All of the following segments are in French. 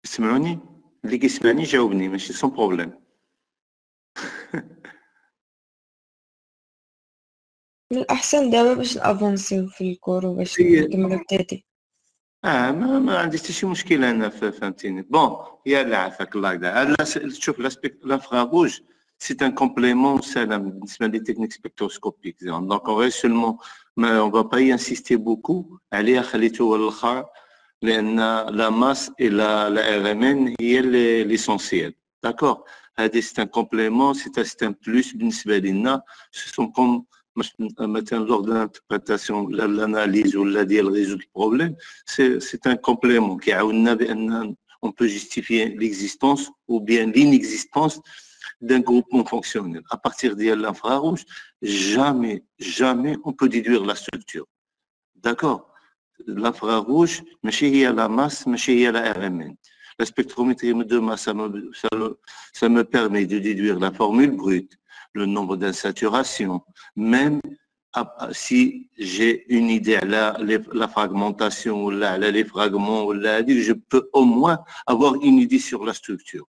تسمعوني؟ اللي كيسمعني جاوبني ماشي سون بروبليم. من الأحسن دابا باش نافونسيو في الكور وباش نكملو التيتي. ما عنديش حتى شي مشكل انا فهمتيني. بون يلا عافاك الله يقدر. شوف l'infrarouge c'est un complément سلام بالنسبه لي تكنيك سبكتروسكوبيك. دونك on va seulement on va pas y insister beaucoup عليها خليته هو الاخر لان لا ماس et la RMN هي l'essentiel. D'accord. هذه c'est un complément, c'est un plus بالنسبه لنا. Ce sont comme مثلا lors de l'interprétation l'analyse ou la ديال résoudre le problème, c'est un complément qui عاوننا بان on peut justifier l'existence ou bien l'inexistence d'un groupement fonctionnel. À partir de l'infrarouge, jamais on peut déduire la structure. D'accord. L'infrarouge, ماشي هي la masse, ماشي هي la RMN. La spectrométrie de masse, ça me permet de déduire la formule brute, le nombre d'insaturations, même si j'ai une idée là, la fragmentation ou là, les fragments ou là, je peux au moins avoir une idée sur la structure.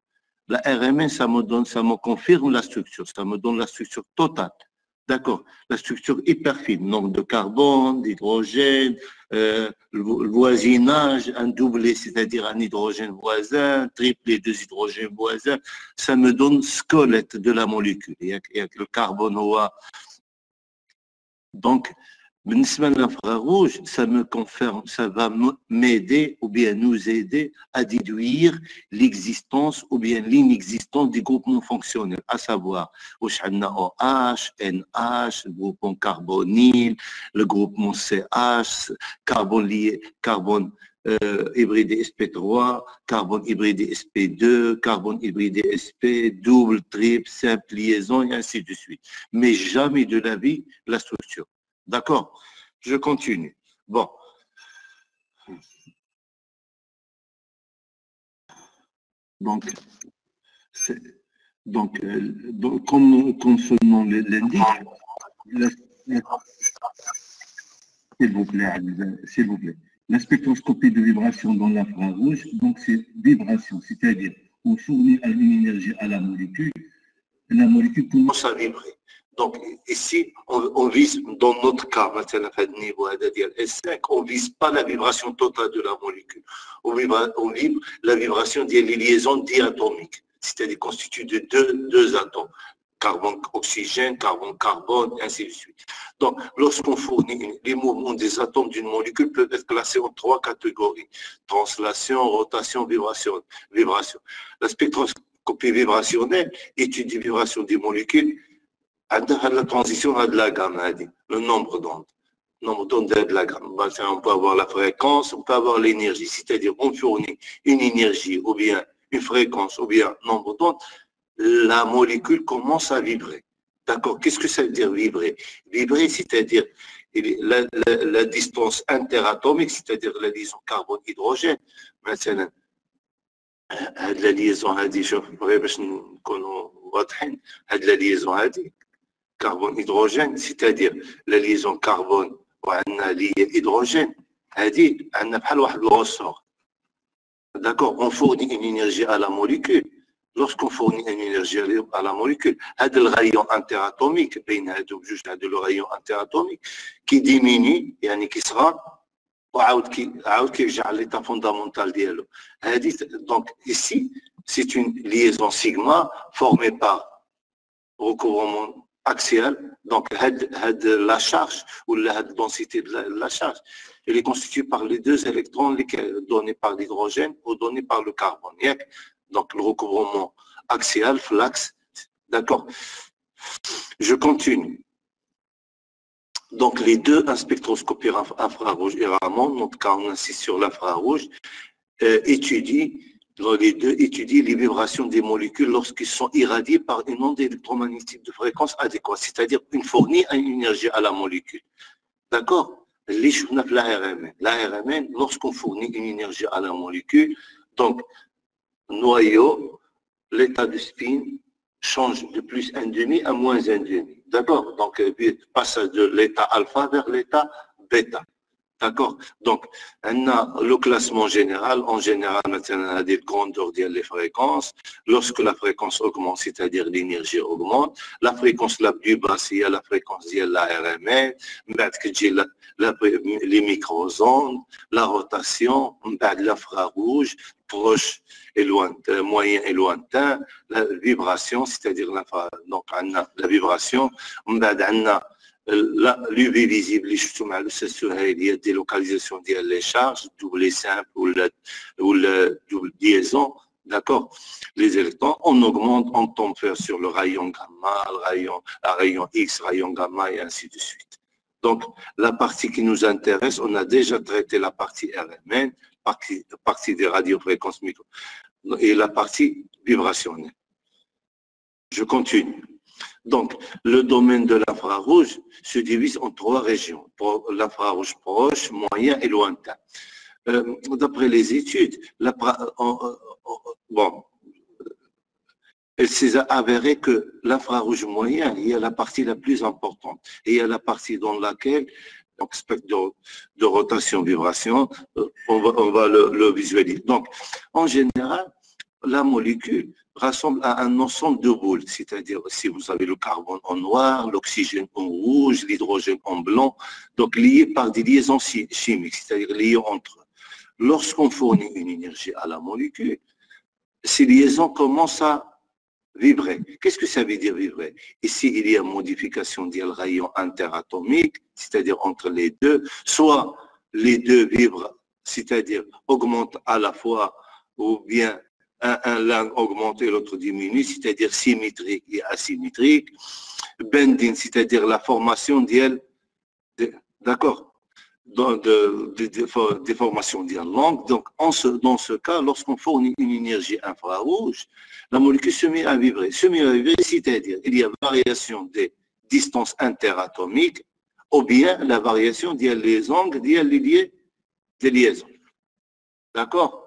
La RMN, ça me confirme la structure, ça me donne la structure totale. D'accord. La structure hyper fine, nombre de carbone, d'hydrogène, le voisinage, un doublé, c'est-à-dire un hydrogène voisin, triplé, deux hydrogènes voisins, ça me donne squelette de la molécule. Il y a le carbone. Donc, l'infrarouge, ça me confirme, ça va m'aider ou bien nous aider à déduire l'existence ou bien l'inexistence des groupements fonctionnels, à savoir OH, NH, le groupement carbonyle, le groupement CH, carbone lié, carbone hybridé sp3, carbone hybridé sp2, carbone hybridé sp, double, triple, simple, liaison, et ainsi de suite. Mais jamais de la vie, la structure. D'accord. Je continue. Bon. Donc, comme son nom l'indique, s'il vous plaît. La spectroscopie de vibration dans l'infrarouge, donc c'est vibration, c'est-à-dire on fournit une énergie à la molécule commence à vibrer. Donc ici, on vise, dans notre cas, maintenant à niveau S5, on ne vise pas la vibration totale de la molécule. On vibre la vibration des liaisons diatomiques, c'est-à-dire constituées de deux atomes. Carbone-oxygène, carbone-carbone, ainsi de suite. Donc, lorsqu'on fournit les mouvements des atomes d'une molécule peuvent être classés en trois catégories. Translation, rotation, vibration. La spectroscopie vibrationnelle étudie les vibrations des molécules à la transition à de la gamme, le nombre d'ondes. Nombre d'ondes de la gamme. On peut avoir la fréquence, on peut avoir l'énergie, c'est-à-dire on fournit une énergie ou bien une fréquence ou bien nombre d'ondes, la molécule commence à vibrer. D'accord. Qu'est-ce que ça veut dire vibrer? Vibrer, c'est-à-dire la distance interatomique, c'est-à-dire la liaison carbone-hydrogène. Maintenant, la liaison هذه شوف باش نكونوا واضحين. هاد la liaison هذه carbone-hydrogène, c'est-à-dire la liaison carbone وعندنا l'hydrogène هذه عندنا بحال واحد الرessort. D'accord. On fournit une énergie à la molécule. Lorsqu'on fournit une énergie à la molécule, il y a le rayon interatomique, il y a le rayon interatomique qui diminue, qui sera, qui est l'état fondamental. Donc ici, c'est une liaison sigma formée par recouvrement axial. Donc la charge ou la densité de la charge, elle est constituée par les deux électrons donnés par l'hydrogène ou donnés par le carbone. Donc, le recouvrement axial, l'axe, d'accord. Je continue. Donc, les deux, un spectroscopie infrarouge et Raman, dans notre cas, on insiste sur l'infrarouge, étudient les vibrations des molécules lorsqu'ils sont irradiés par une onde électromagnétique de fréquence adéquate, c'est-à-dire une fournit une énergie à la molécule. D'accord. La RMN, lorsqu'on fournit une énergie à la molécule, donc, noyau, l'état de spin change de plus 1,5 à moins 1,5. D'accord. Donc, passage de l'état alpha vers l'état bêta. D'accord. Donc, on a le classement général. En général, maintenant, on a des grandeurs des fréquences. Lorsque la fréquence augmente, c'est-à-dire l'énergie augmente, la fréquence la plus basse, il y a la fréquence de la RMN, les micro-ondes, la rotation, l'infrarouge, proche et lointain, moyen et lointain, la vibration, c'est-à-dire donc, on a la vibration, on a l'UV visible, il y a des localisations des charges, double simple ou le double liaison, d'accord. Les électrons, on augmente, on tombe sur le rayon gamma, le rayon X, rayon gamma et ainsi de suite. Donc, la partie qui nous intéresse, on a déjà traité la partie RMN, partie des radiofréquences micro, et la partie vibrationnelle. Je continue. Donc, le domaine de l'infrarouge se divise en 3 régions, l'infrarouge proche, moyen et lointain. D'après les études, il s'est avéré que l'infrarouge moyen, il y a la partie la plus importante, et il y a la partie dans laquelle, donc spectre de rotation, vibration, on va le visualiser. Donc, en général, la molécule rassemble à un ensemble de boules, c'est-à-dire si vous avez le carbone en noir, l'oxygène en rouge, l'hydrogène en blanc, donc liés par des liaisons chimiques, c'est-à-dire liés entre eux. Lorsqu'on fournit une énergie à la molécule, ces liaisons commencent à vibrer. Qu'est-ce que ça veut dire vibrer? Ici, il y a modification du rayon interatomique, c'est-à-dire entre les deux, soit les deux vibrent, c'est-à-dire augmentent à la fois, ou bien l'un augmente et l'autre diminue, c'est-à-dire symétrique et asymétrique. Bending, c'est-à-dire la formation d'elle, d'accord, des formations d'elle longues. Donc, dans ce cas, lorsqu'on fournit une énergie infrarouge, la molécule se met à vibrer. C'est-à-dire il y a variation des distances interatomiques ou bien la variation des angles des liaisons. D'accord?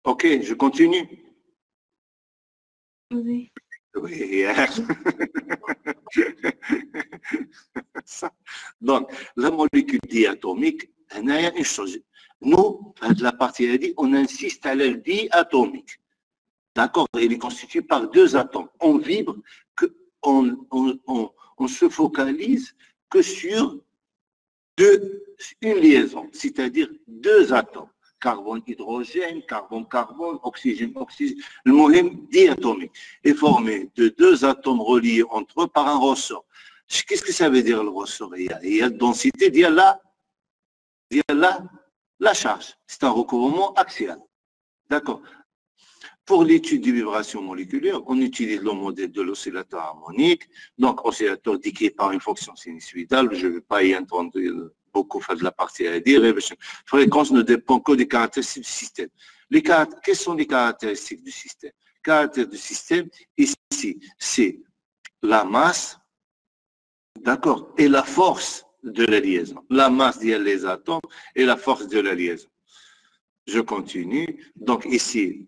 Ok, je continue. Oui. Oui. Donc, la molécule diatomique, il y a une chose. Nous, la partie, on insiste à la diatomique. D'accord? Elle est constituée par 2 atomes. On vibre, on se focalise que sur une liaison, c'est-à-dire 2 atomes. Carbone, hydrogène, carbone, oxygène. Le mot diatomique est formé de 2 atomes reliés entre eux par un ressort. Qu'est-ce que ça veut dire le ressort? Il y a densité, il y a la charge. C'est un recouvrement axial. D'accord. Pour l'étude des vibrations moléculaires, on utilise le modèle de l'oscillateur harmonique. Donc, oscillateur décrit par une fonction sinusoïdale. Je ne vais pas y entendre beaucoup faire de la partie à dire. La fréquence ne dépend que des caractéristiques du système. Quelles sont les caractéristiques du système? Les caractéristiques du système, ici, c'est la masse, d'accord, et la force de la liaison. La masse des atomes et la force de la liaison. Je continue. Donc, ici,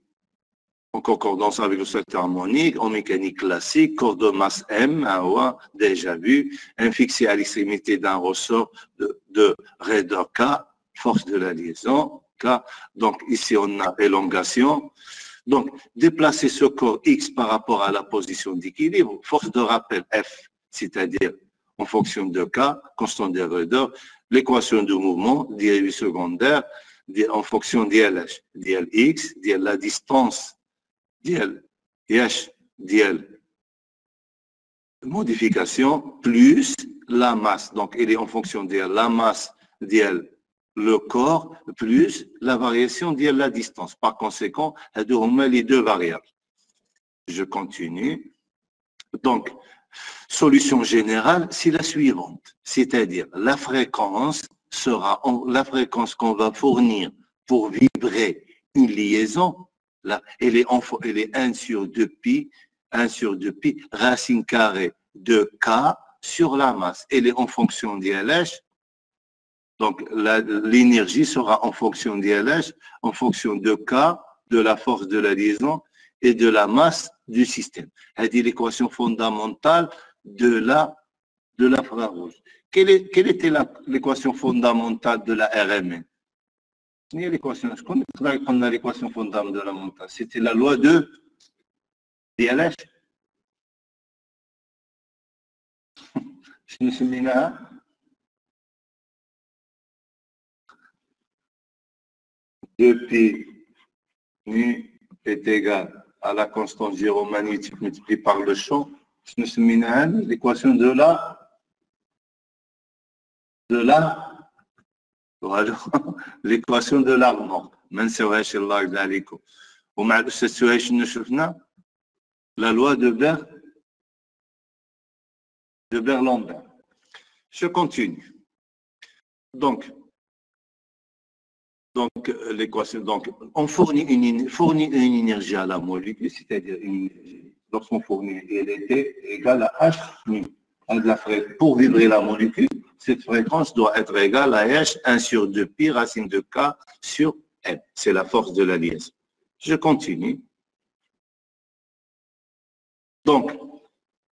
en concordance avec le secteur harmonique, en mécanique classique, corps de masse M, déjà vu, fixé à l'extrémité d'un ressort de raideur K, force de la liaison, K. Donc ici, on a élongation. Donc, déplacer ce corps X par rapport à la position d'équilibre, force de rappel F, c'est-à-dire en fonction de K, constante de raideur, l'équation de mouvement, dérivée secondaire, en fonction d'LH, d'LX, de la distance ديال modification plus la masse. Donc, il est en fonction de la masse de le corps plus la variation de la distance. Par conséquent, on met les 2 variables. Je continue. Donc, solution générale, c'est la suivante. C'est-à-dire, la fréquence sera la fréquence qu'on va fournir pour vibrer une liaison. Là, elle est 1 sur 2pi, racine carrée de K sur la masse. Elle est en fonction d'LH. Donc, l'énergie sera en fonction d'LH, en fonction de K, de la force de la liaison et de la masse du système. C'est l'équation fondamentale de la de l'infrarouge. Quelle était l'équation fondamentale de la RMN? L'équation, je connais l'équation fondamentale. C'était la loi de DLH. Je me suis mis là. Depuis nu est égal à la constante gyromagnétique multipliée par le champ. Je me suis mis là l'équation de l'équation de l'argent. ما نساوهاش الله يرضى عليكم. ومع الأستاذ سهيل شنو شفنا؟ La loi de Berlambert. Je continue. Donc l'équation, donc on fournit une énergie à la molécule, c'est-à-dire lorsqu'on fournit, elle était égale à H nu. Pour vibrer la molécule, cette fréquence doit être égale à H 1 sur 2 pi racine de K sur M. C'est la force de la liaison. Je continue. Donc,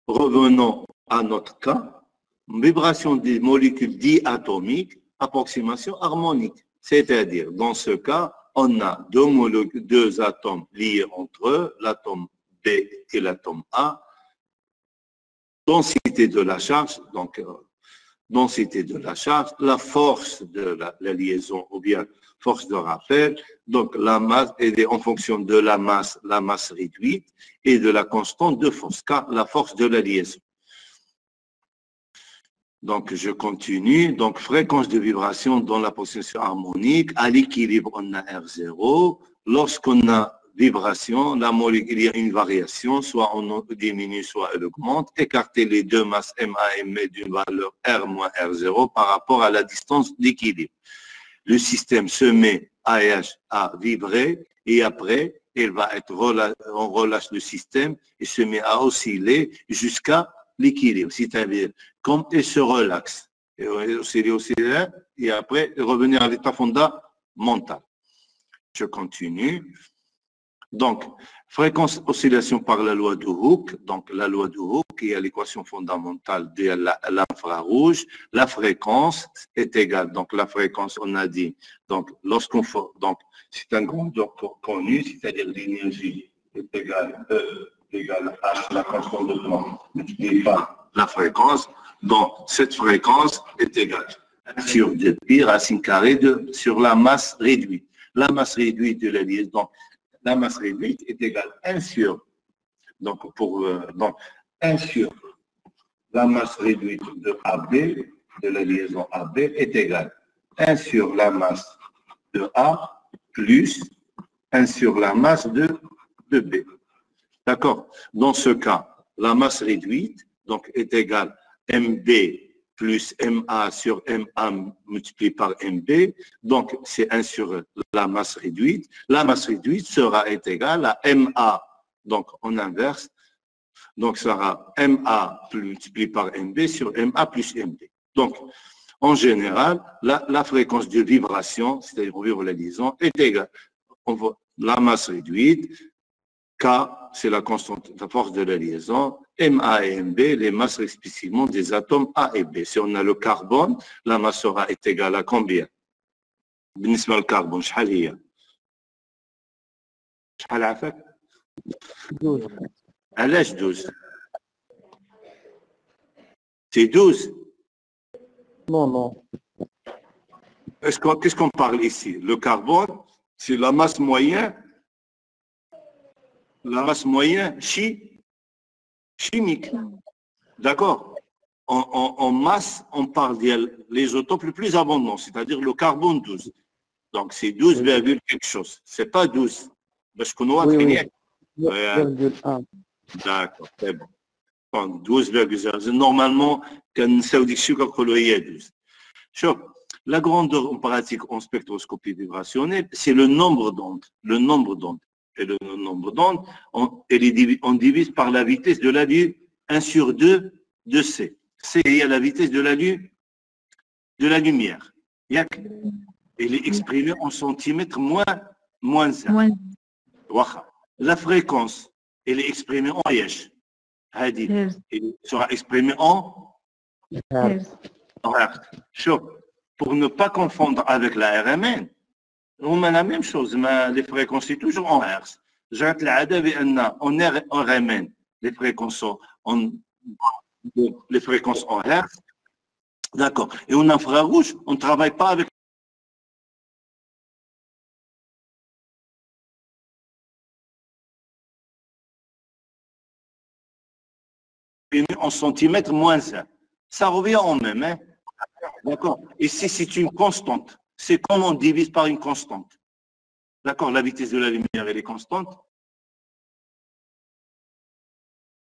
revenons à notre cas. Vibration des molécules diatomiques, approximation harmonique. C'est-à-dire, dans ce cas, on a deux atomes liés entre eux, l'atome B et l'atome A. Densité de la charge, donc densité de la charge, la force de la liaison ou bien force de rappel, donc la masse est en fonction de la masse réduite et de la constante de force, K, la force de la liaison. Donc, je continue. Donc, fréquence de vibration dans la position harmonique. À l'équilibre, on a R0. Lorsqu'on a vibration, la molécule, il y a une variation, soit on diminue, soit elle augmente. Écarter les deux masses MA et MB d'une valeur R moins R0 par rapport à la distance d'équilibre. Le système se met AH à vibrer et après, on relâche le système et se met à osciller jusqu'à l'équilibre, c'est-à-dire quand il se relaxe, et après revenir à l'état fondamental. Je continue. Donc, fréquence oscillation par la loi de Hooke, donc la loi de Hooke qui est l'équation fondamentale de l'infrarouge, la fréquence est égale, donc la fréquence on a dit, donc lorsqu'on fait, donc c'est un grandeur connu, c'est-à-dire l'énergie est égale égale H, la constante de temps, multiplié par la fréquence. Donc, cette fréquence est égale à 1 sur 2 pi racine carrée sur la masse réduite. La masse réduite de la liaison, donc, la masse réduite est égale à 1 sur, donc, 1 sur la masse réduite de AB, de la liaison AB, est égale à 1 sur la masse de A plus 1 sur la masse de B. D'accord? Dans ce cas, la masse réduite donc, est égale à MB plus MA sur MA multiplié par MB. Donc, c'est 1 sur la masse réduite. La masse réduite est égale à MA, donc en inverse. Donc, ça sera MA multiplié par MB sur MA plus MB. Donc, en général, la fréquence de vibration, c'est-à-dire on vibre la liaison, est égale. On voit la masse réduite, K, c'est la constante, la force de la liaison, MA et MB, les masses respectivement des atomes A et B. Si on a le carbone, la masse est égale à combien? بالنسبة للكربون شحال هي؟ شحال عافاك؟ 12. علاش 12؟ C'est 12. Non, non. Qu'est-ce qu'on parle ici? Le carbone, c'est la masse moyenne. La masse moyenne chimique. D'accord? En masse, on parle des isotopes les plus abondants, c'est-à-dire le carbone 12. Donc, c'est 12, quelque chose. C'est pas 12. Parce qu'on a Oui. 12,1. D'accord, c'est bon. 12,0. Normalement, quand on dit que il y a 12. La grandeur en pratique en spectroscopie vibrationnelle, c'est le nombre d'ondes. Le nombre d'ondes. Et le nombre d'ondes, on divise par la vitesse de la lumière, 1 sur 2 de C. C est à la vitesse de la lumière. Elle est exprimée en centimètres moins 1. La fréquence, elle est exprimée en H. Elle sera exprimée en هرتز. En hertz. Chaud. Pour ne pas confondre avec la RMN, on a la même chose, mais les fréquences sont toujours en hertz. جرت العادة بأن en RMN, les fréquences sont en hertz. D'accord. Et en infrarouge, on ne travaille pas avec en centimètres moins 1. Ça revient en même. Hein? D'accord. Ici, c'est une constante. C'est comme on divise par une constante. D'accord. La vitesse de la lumière, elle est constante.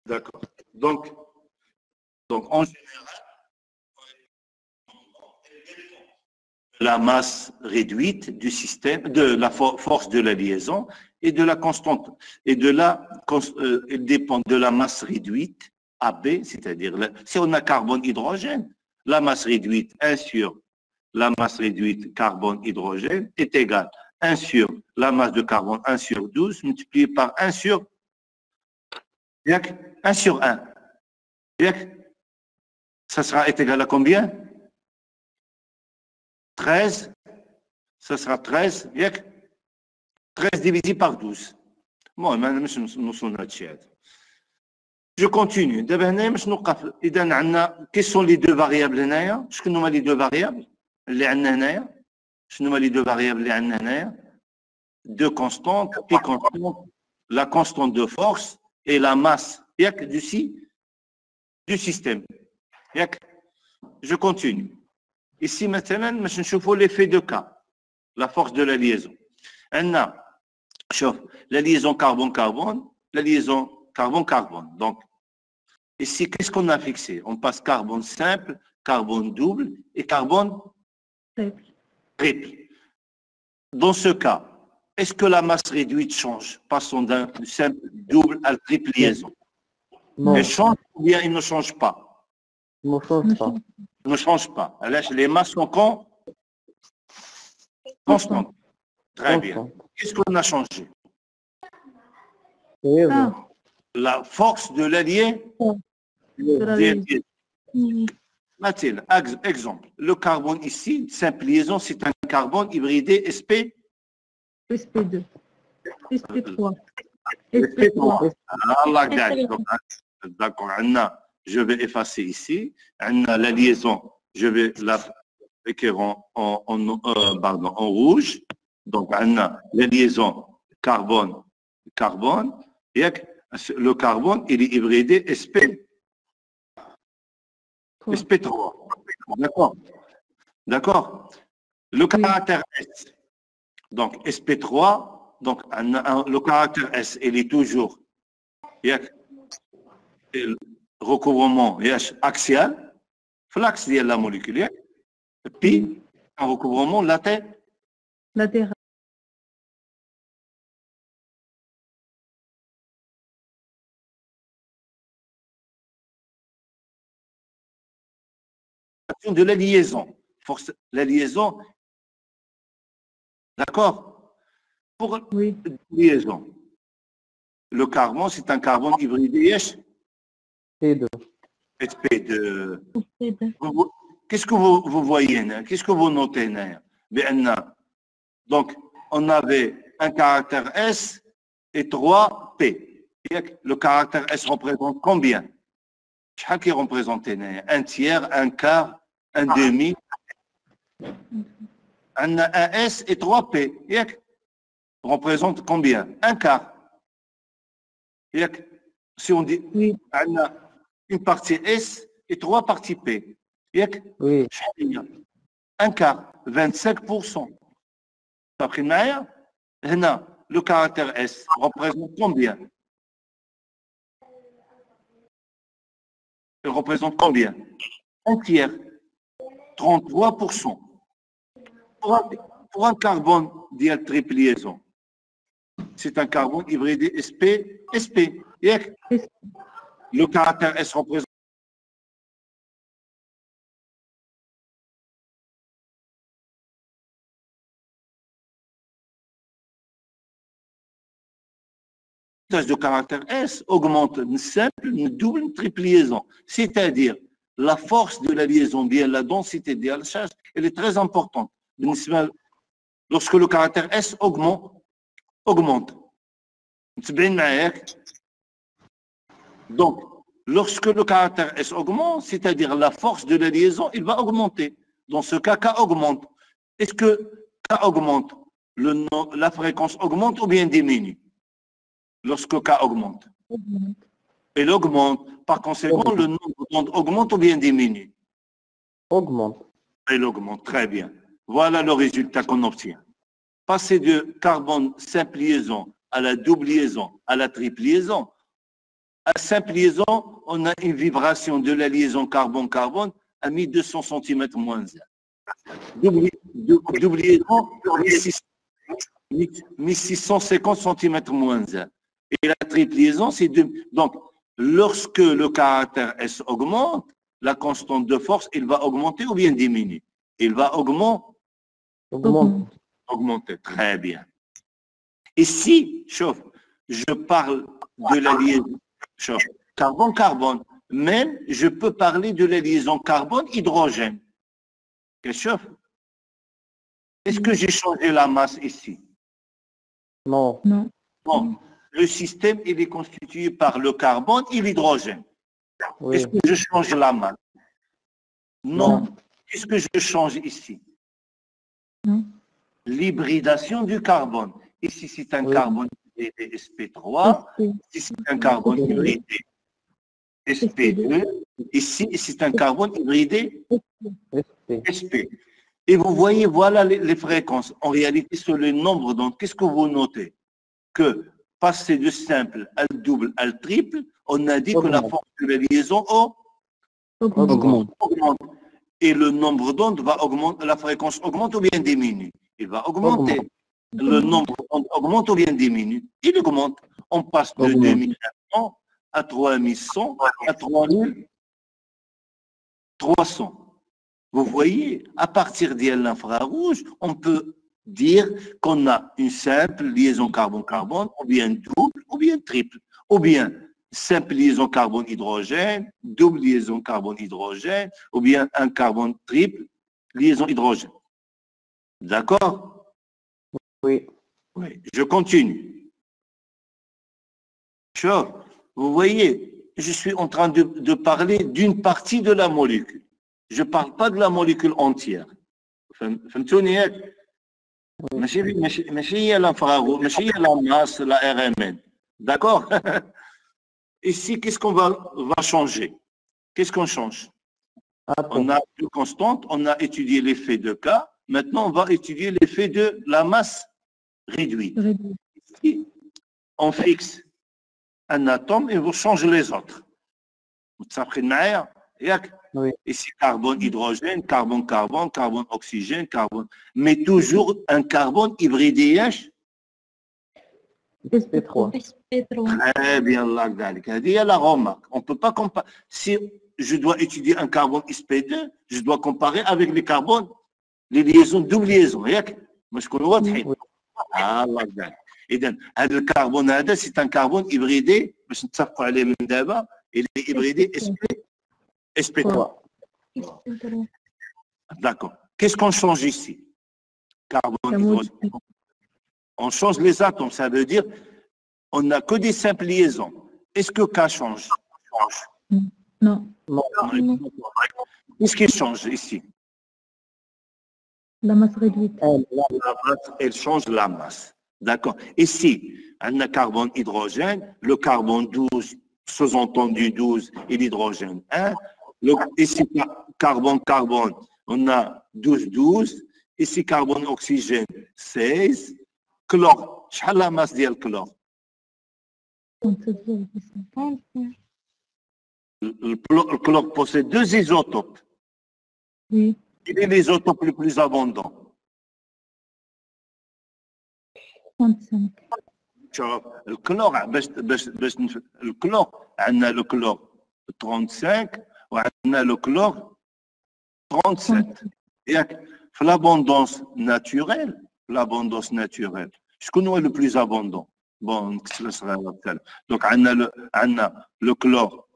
D'accord. Donc, en général, la masse réduite du système, de la force de la liaison et de la constante. Et elle dépend de la masse réduite, AB, c'est-à-dire, si on a carbone-hydrogène, la masse réduite 1 sur la masse réduite carbone-hydrogène est égale 1 sur la masse de carbone 1 sur 12 multiplié par 1 sur 1 sur 1. Ça sera égal à combien? 13, ça sera 13, 13 divisé par 12. Bon, je continue. Quelles sont les deux variables? Je connais les deux variables. Les deux variables. Deux constantes, la constante de force et la masse du système. Je continue. Ici, maintenant, je vais l'effet de cas, la force de la liaison. La liaison carbone-carbone, la liaison carbone-carbone. Donc, ici, qu'est-ce qu'on a fixé? On passe carbone simple, carbone double et carbone triple. Dans ce cas, est-ce que la masse réduite change, passant d'un simple double à triple liaison? Non. Elle change ou bien il ne change pas? Ne change pas. Ne change pas. Les masses sont constantes. Très bien. Qu'est-ce qu'on a changé? La force de l'allié. Exemple, le carbone ici, simple liaison, c'est un carbone hybridé SP. SP2. SP3. SP3. D'accord. Je vais effacer ici. La liaison, je vais la écrire en rouge. Donc, la liaison carbone-carbone. Et le carbone, il est hybridé SP3. D'accord. D'accord. Le caractère S. Donc, SP3. Donc, le caractère S, il est toujours le recouvrement axial, l'axe de la molécule, puis un recouvrement latéral. De la liaison. Force, la liaison. D'accord? Pour la liaison. Le carbone, c'est un carbone hybridé. P2. P2. Qu'est-ce que vous voyez? Qu'est-ce que vous notez? Donc, on avait un caractère S et 3 P. Le caractère S représente combien? Qui représente un tiers, un quart, un demi. Un S et 3 P. Représente combien? Un quart. Si on dit une partie S et 3 parties P. Oui. Un quart, 25%. Le caractère S représente combien? Il représente combien? Un tiers, 33%. Pour un carbone triple liaison, c'est un carbone hybridé SP. Le caractère S représente de caractère S augmente une simple, une double, une triple liaison. C'est-à-dire, la force de la liaison, bien la densité de la charge, elle est très importante. Lorsque le caractère S augmente. Donc, lorsque le caractère S augmente, c'est-à-dire la force de la liaison, il va augmenter. Dans ce cas, K augmente. Est-ce que K augmente, la fréquence augmente ou bien diminue? Lorsque K augmente. Elle augmente. Par conséquent, le nombre d'ondes augmente ou bien diminue? Augmente. Elle augmente. Très bien. Voilà le résultat qu'on obtient. Passer de carbone simple liaison à la double liaison, à la triple liaison. À simple liaison, on a une vibration de la liaison carbone-carbone à 1200 cm moins 1. Double liaison, 1650 cm moins 1. Et la triple liaison, c'est 2. Donc, lorsque le caractère S augmente, la constante de force, il va augmenter ou bien diminuer? Il va augmenter. Très bien. Ici, chauffe, je parle de la liaison carbone-carbone. Même, je peux parler de la liaison carbone-hydrogène. Chauffe. Est-ce que j'ai changé la masse ici? Non. Bon, le système, il est constitué par le carbone et l'hydrogène. Oui. Est-ce que je change la masse? Non. Qu'est-ce que je change ici? L'hybridation du carbone. Ici, c'est un carbone hybridé SP3. Ici, c'est un carbone hybridé SP2. Ici, c'est un carbone hybridé SP. Et vous voyez, voilà les fréquences. En réalité, sur le nombre d'ondes, qu'est-ce que vous notez? Que passer de simple à double à triple, on a dit que la force de la liaison augmente. Et le nombre d'ondes va augmenter, la fréquence augmente ou bien diminue? Il va augmenter. Le nombre d'ondes augmente ou bien diminue? Il augmente. On passe de 2100 à 3100 à 3300. Vous voyez, à partir de l'infrarouge, on peut dire qu'on a une simple liaison carbone-carbone, ou bien double, ou bien triple, ou bien simple liaison carbone-hydrogène, double liaison carbone-hydrogène, ou bien un carbone triple liaison hydrogène. D'accord? Oui. Oui. Je continue. Vous voyez, je suis en train de parler d'une partie de la molécule. Je ne parle pas de la molécule entière. فهمتوني ياك؟ ماشي هي l'infrarouge, ماشي هي la masse, la RMN. D'accord? Ici, qu'est-ce qu'on va changer? Qu'est-ce qu'on change? On a deux constantes, on a étudié l'effet de K, maintenant on va étudier l'effet de la masse réduite. Ici, on fixe un atome et on change les autres. Vous savez, Oui. Ici, carbone, hydrogène, carbone, carbone, carbone, oxygène, carbone. Mais toujours un carbone hybridé. SP3. Très bien, là, il y a la remarque. On ne peut pas comparer. Si je dois étudier un carbone SP2, je dois comparer avec les carbones, les liaisons, double liaison. Moi, je connais votre. Ah, là, et donc, le carbone, c'est un carbone hybridé. Je ne sais pas aller d'abord. Il est hybridé SP3. D'accord. Qu'est-ce qu'on change ici? Carbone, hydrogène. On change les atomes. Ça veut dire on n'a que des simples liaisons. Est-ce que K change? Non. Qu'est-ce qui change ici? La masse réduite. La masse, elle change la masse. D'accord. Ici, on a carbone, hydrogène, le carbone 12, sous-entendu 12, et l'hydrogène 1. Ici, carbone, on a 12, 12. Ici, carbone, oxygène 16. Chlore, شحال la masse ديال الكلور؟ Le chlore possède deux isotopes. Oui. Quel est l'isotope le plus abondant? 35. Le chlore, on a le chlore 35 on a le chlore 37. Et l'abondance naturelle, je connais le plus abondant. Bon, donc on a le chlore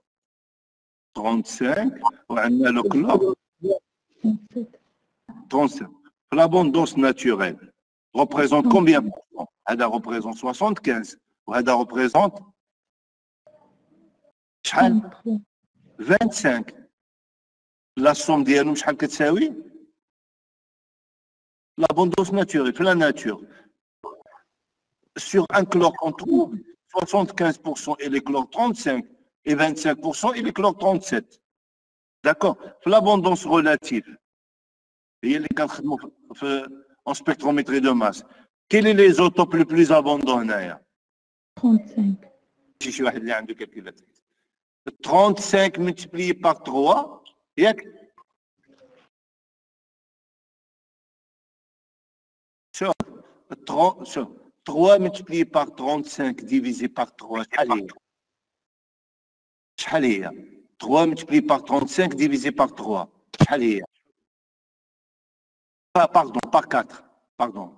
35 وعندنا لو كلوب 37. 37. L'abondance naturelle représente combien de pourcents? هذا représente 75 وهذا représente شحال؟ 33. 25. La somme ديالهم شحال كتساوي؟ L'abondance naturelle في la nature. Sur un chlore on trouve 75% et les chlore 35 et 25% et les chlore 37. D'accord? L'abondance relative. هي اللي كنخدموا en spectrométrie de masse. Quels sont les isotopes les plus abondants هنايا؟ 35. شي واحد اللي عنده calculatrice. 35 multiplié par 3 ياك؟ شوف 3 multiplié par 35 divisé par 3 شحال هي؟ 3 multiplié par 35 divisé par 3 شحال هي؟ Pardon, par 4. Pardon.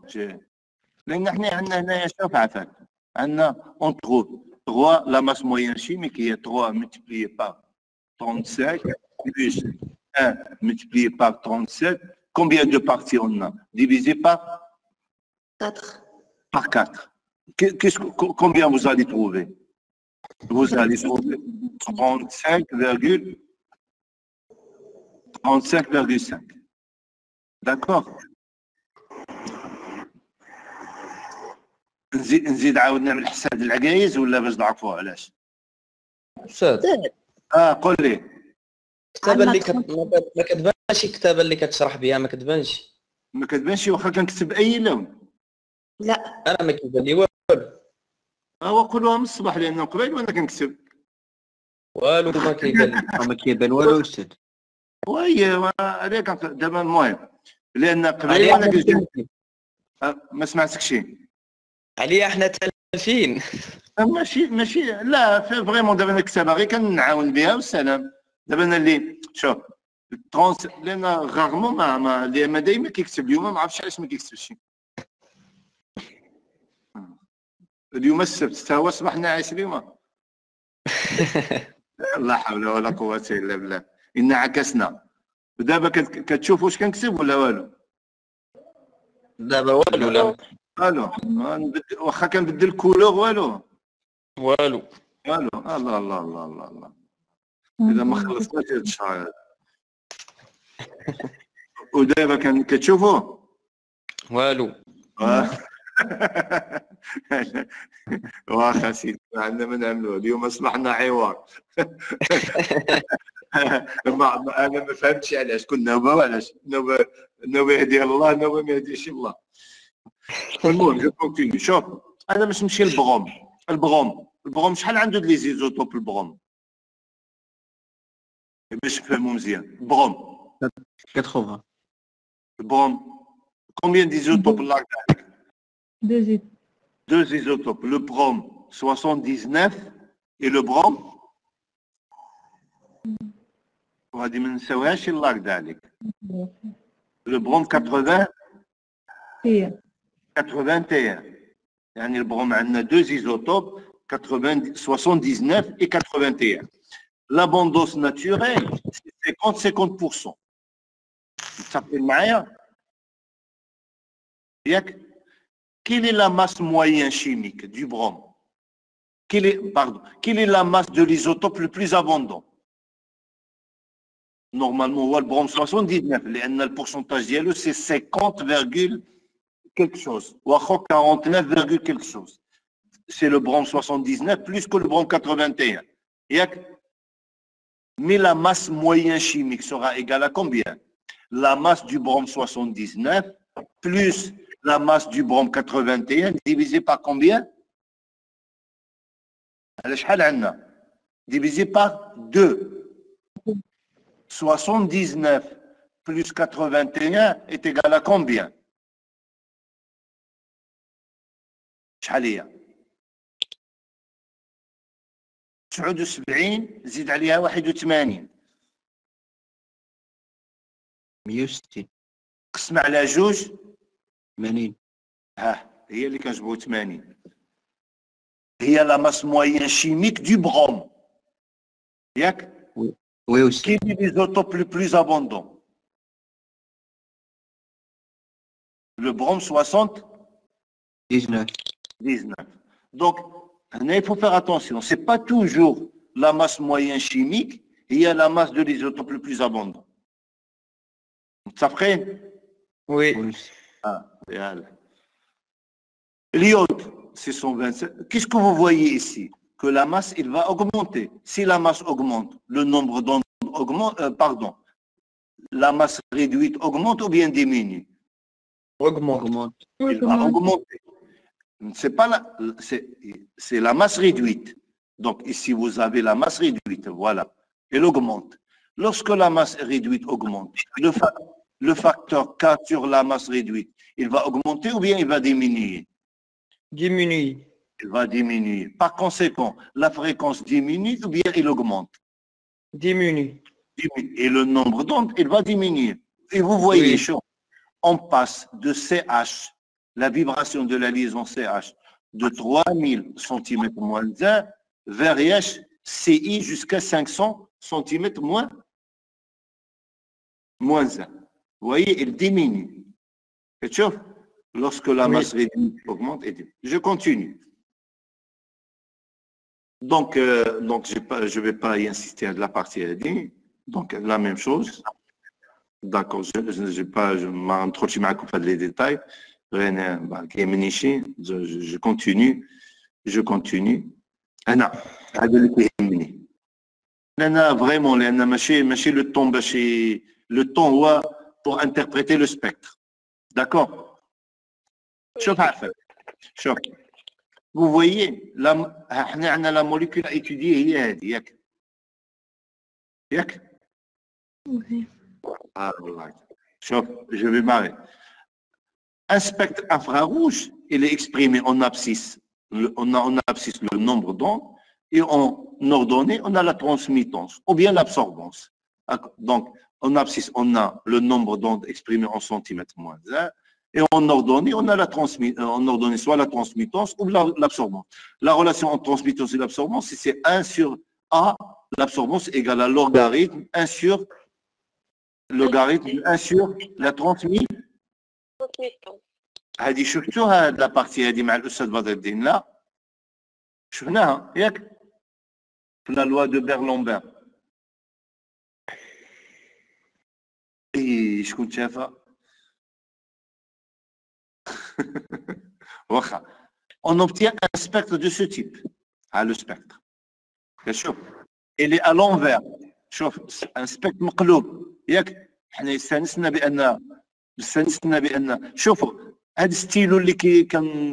On trouve 3, la masse moyenne chimique, qui est 3 multiplié par 35, plus 1 multiplié par 37. Combien de parties on a? Divisé par 4. Par 4. Combien vous allez trouver? Vous allez trouver 35,5. D'accord. نزيد عاود نعمل حساب العقايز ولا باش تعرفوا علاش؟ أستاذ قول لي. الكتابة اللي ما كتبانش، الكتابة اللي كتشرح بها ما كتبانش. ما كتبانش واخا كنكتب اي لون. لا أنا ما كيبان لي والو. وقولوها من الصباح لانه قبيل وانا كنكتب. والو ما كيبان لي. ما كيبان والو أستاذ. وي هذاك دابا المهم لان قبيل وانا كنكتب. ما سمعتكش. عليا حنا تالفين. ماشي لا فريمون دابا انا كتابه غير كنعاون بها والسلام. دابا انا اللي شوف لان غارمون ما دايما كيكتب اليوم ما عرفتش علاش ما كيكتبش. اليوم السبت حتى هو صباحنا عايش اليوم. لا حول ولا قوة الا بالله. إنا عكسنا. دابا كتشوف واش كنكتب ولا والو؟ دابا والو. لا والو. واخا كنبدل الكولور والو. والو. الله الله الله الله الله. إذا ما خلصناش هاد الشهر هذا. ودابا كتشوفوا؟ والو. واخا سيدي عندنا ما نعملوه اليوم اصبحنا حوار. انا ما فهمتش علاش كنا نوبه وعلاش نوبه يهدي الله نوبه ما يهديش الله. المهم جو كونتيني. شوف انا باش نمشي للبغوم. البغوم شحال عنده لي زيزوتوب البغوم باش نفهمو مزيان؟ البغوم 80. البغوم combien d'isotopes là? Deux isotopes, le brome 79 et le brome وهذه ما نساوهاش الله يرضى عليك. le brome 81 يعني البروم عندنا deux isotopes 79 et 81. L'abondance naturelle c'est 50%. متفقين معايا؟ ياك؟ Quelle est la masse moyenne chimique du brome? Quelle est la masse de l'isotope le plus abondant? Normalement, هو البروم 79 لأن البورسنتاج ديالو c'est 50, quelque chose. واخا 49, quelque chose. C'est le brome 79 plus que le brome 81. ياك؟ Mais la masse moyenne chimique sera égale à combien? La masse du brome 79 plus la masse du brome 81 divisé par combien? Divisé par 2. 79 plus 81 est égal à combien? شحال هي؟ 79 زيد عليها 81. 160. قسم على جوج 80. هي اللي كنجبرو 80. هي لا ماس موين شيميك دو بروم ياك؟ Oui, aussi. Quel est l'isotope le plus abondant? Le brome 79. 19. Donc, il faut faire attention. Ce n'est pas toujours la masse moyenne chimique, il y a la masse de l'isotope le plus abondant. Ça ferait? Oui. Oui. Ah, regarde. L'iode, c'est 127. Qu'est-ce que vous voyez ici? Que la masse, il va augmenter. Si la masse augmente, le nombre d'ondes augmente, la masse réduite augmente ou bien diminue? Augmente. Augmente. Il va augmenter. C'est pas la, c'est la masse réduite. Donc ici, vous avez la masse réduite, voilà. Elle augmente. Lorsque la masse réduite augmente, le facteur K sur la masse réduite, il va augmenter ou bien il va diminuer? Diminue. Il va diminuer. Par conséquent, la fréquence diminue ou bien il augmente? Diminue. Et le nombre d'ondes, il va diminuer. Et vous voyez, Oui. on passe de CH, la vibration de la liaison CH, de 3000 cm-1 vers CI jusqu'à 500 cm moins 1. Vous voyez, il diminue. Lorsque la masse réduite augmente, je continue. Donc, je ne vais pas y insister à la partie AD. Donc, la même chose. D'accord, je m'entroche pas les détails. Je continue. Anna, vraiment, le temps pour interpréter le spectre. D'accord? Vous voyez, la molécule à étudier, Oui. Je vais marrer. Un spectre infrarouge, il est exprimé en abscisse. On a en abscisse le nombre d'ondes et en ordonnée, on a la transmittance ou bien l'absorbance. Donc, en abscisse, on a le nombre d'ondes exprimé en centimètres moins 1 et en ordonnée, on a en ordonnée soit la transmittance ou l'absorbance. La relation entre transmittance et l'absorbance, c'est 1 sur A, l'absorbance égale à logarithme 1 sur la transmittance. هذه شفتوها هاد لابارتي هذه مع الاستاذ بدر الدين؟ لا شفناها ياك في لا لوا دو بيرلومبير. اي شكون شافها؟ واخا. On obtient un spectre de ce type. Le spectre. شوف il est à l'envers. شوف un spectre مقلوب ياك. احنا استانسنا بان شوفوا هذا ستيلو اللي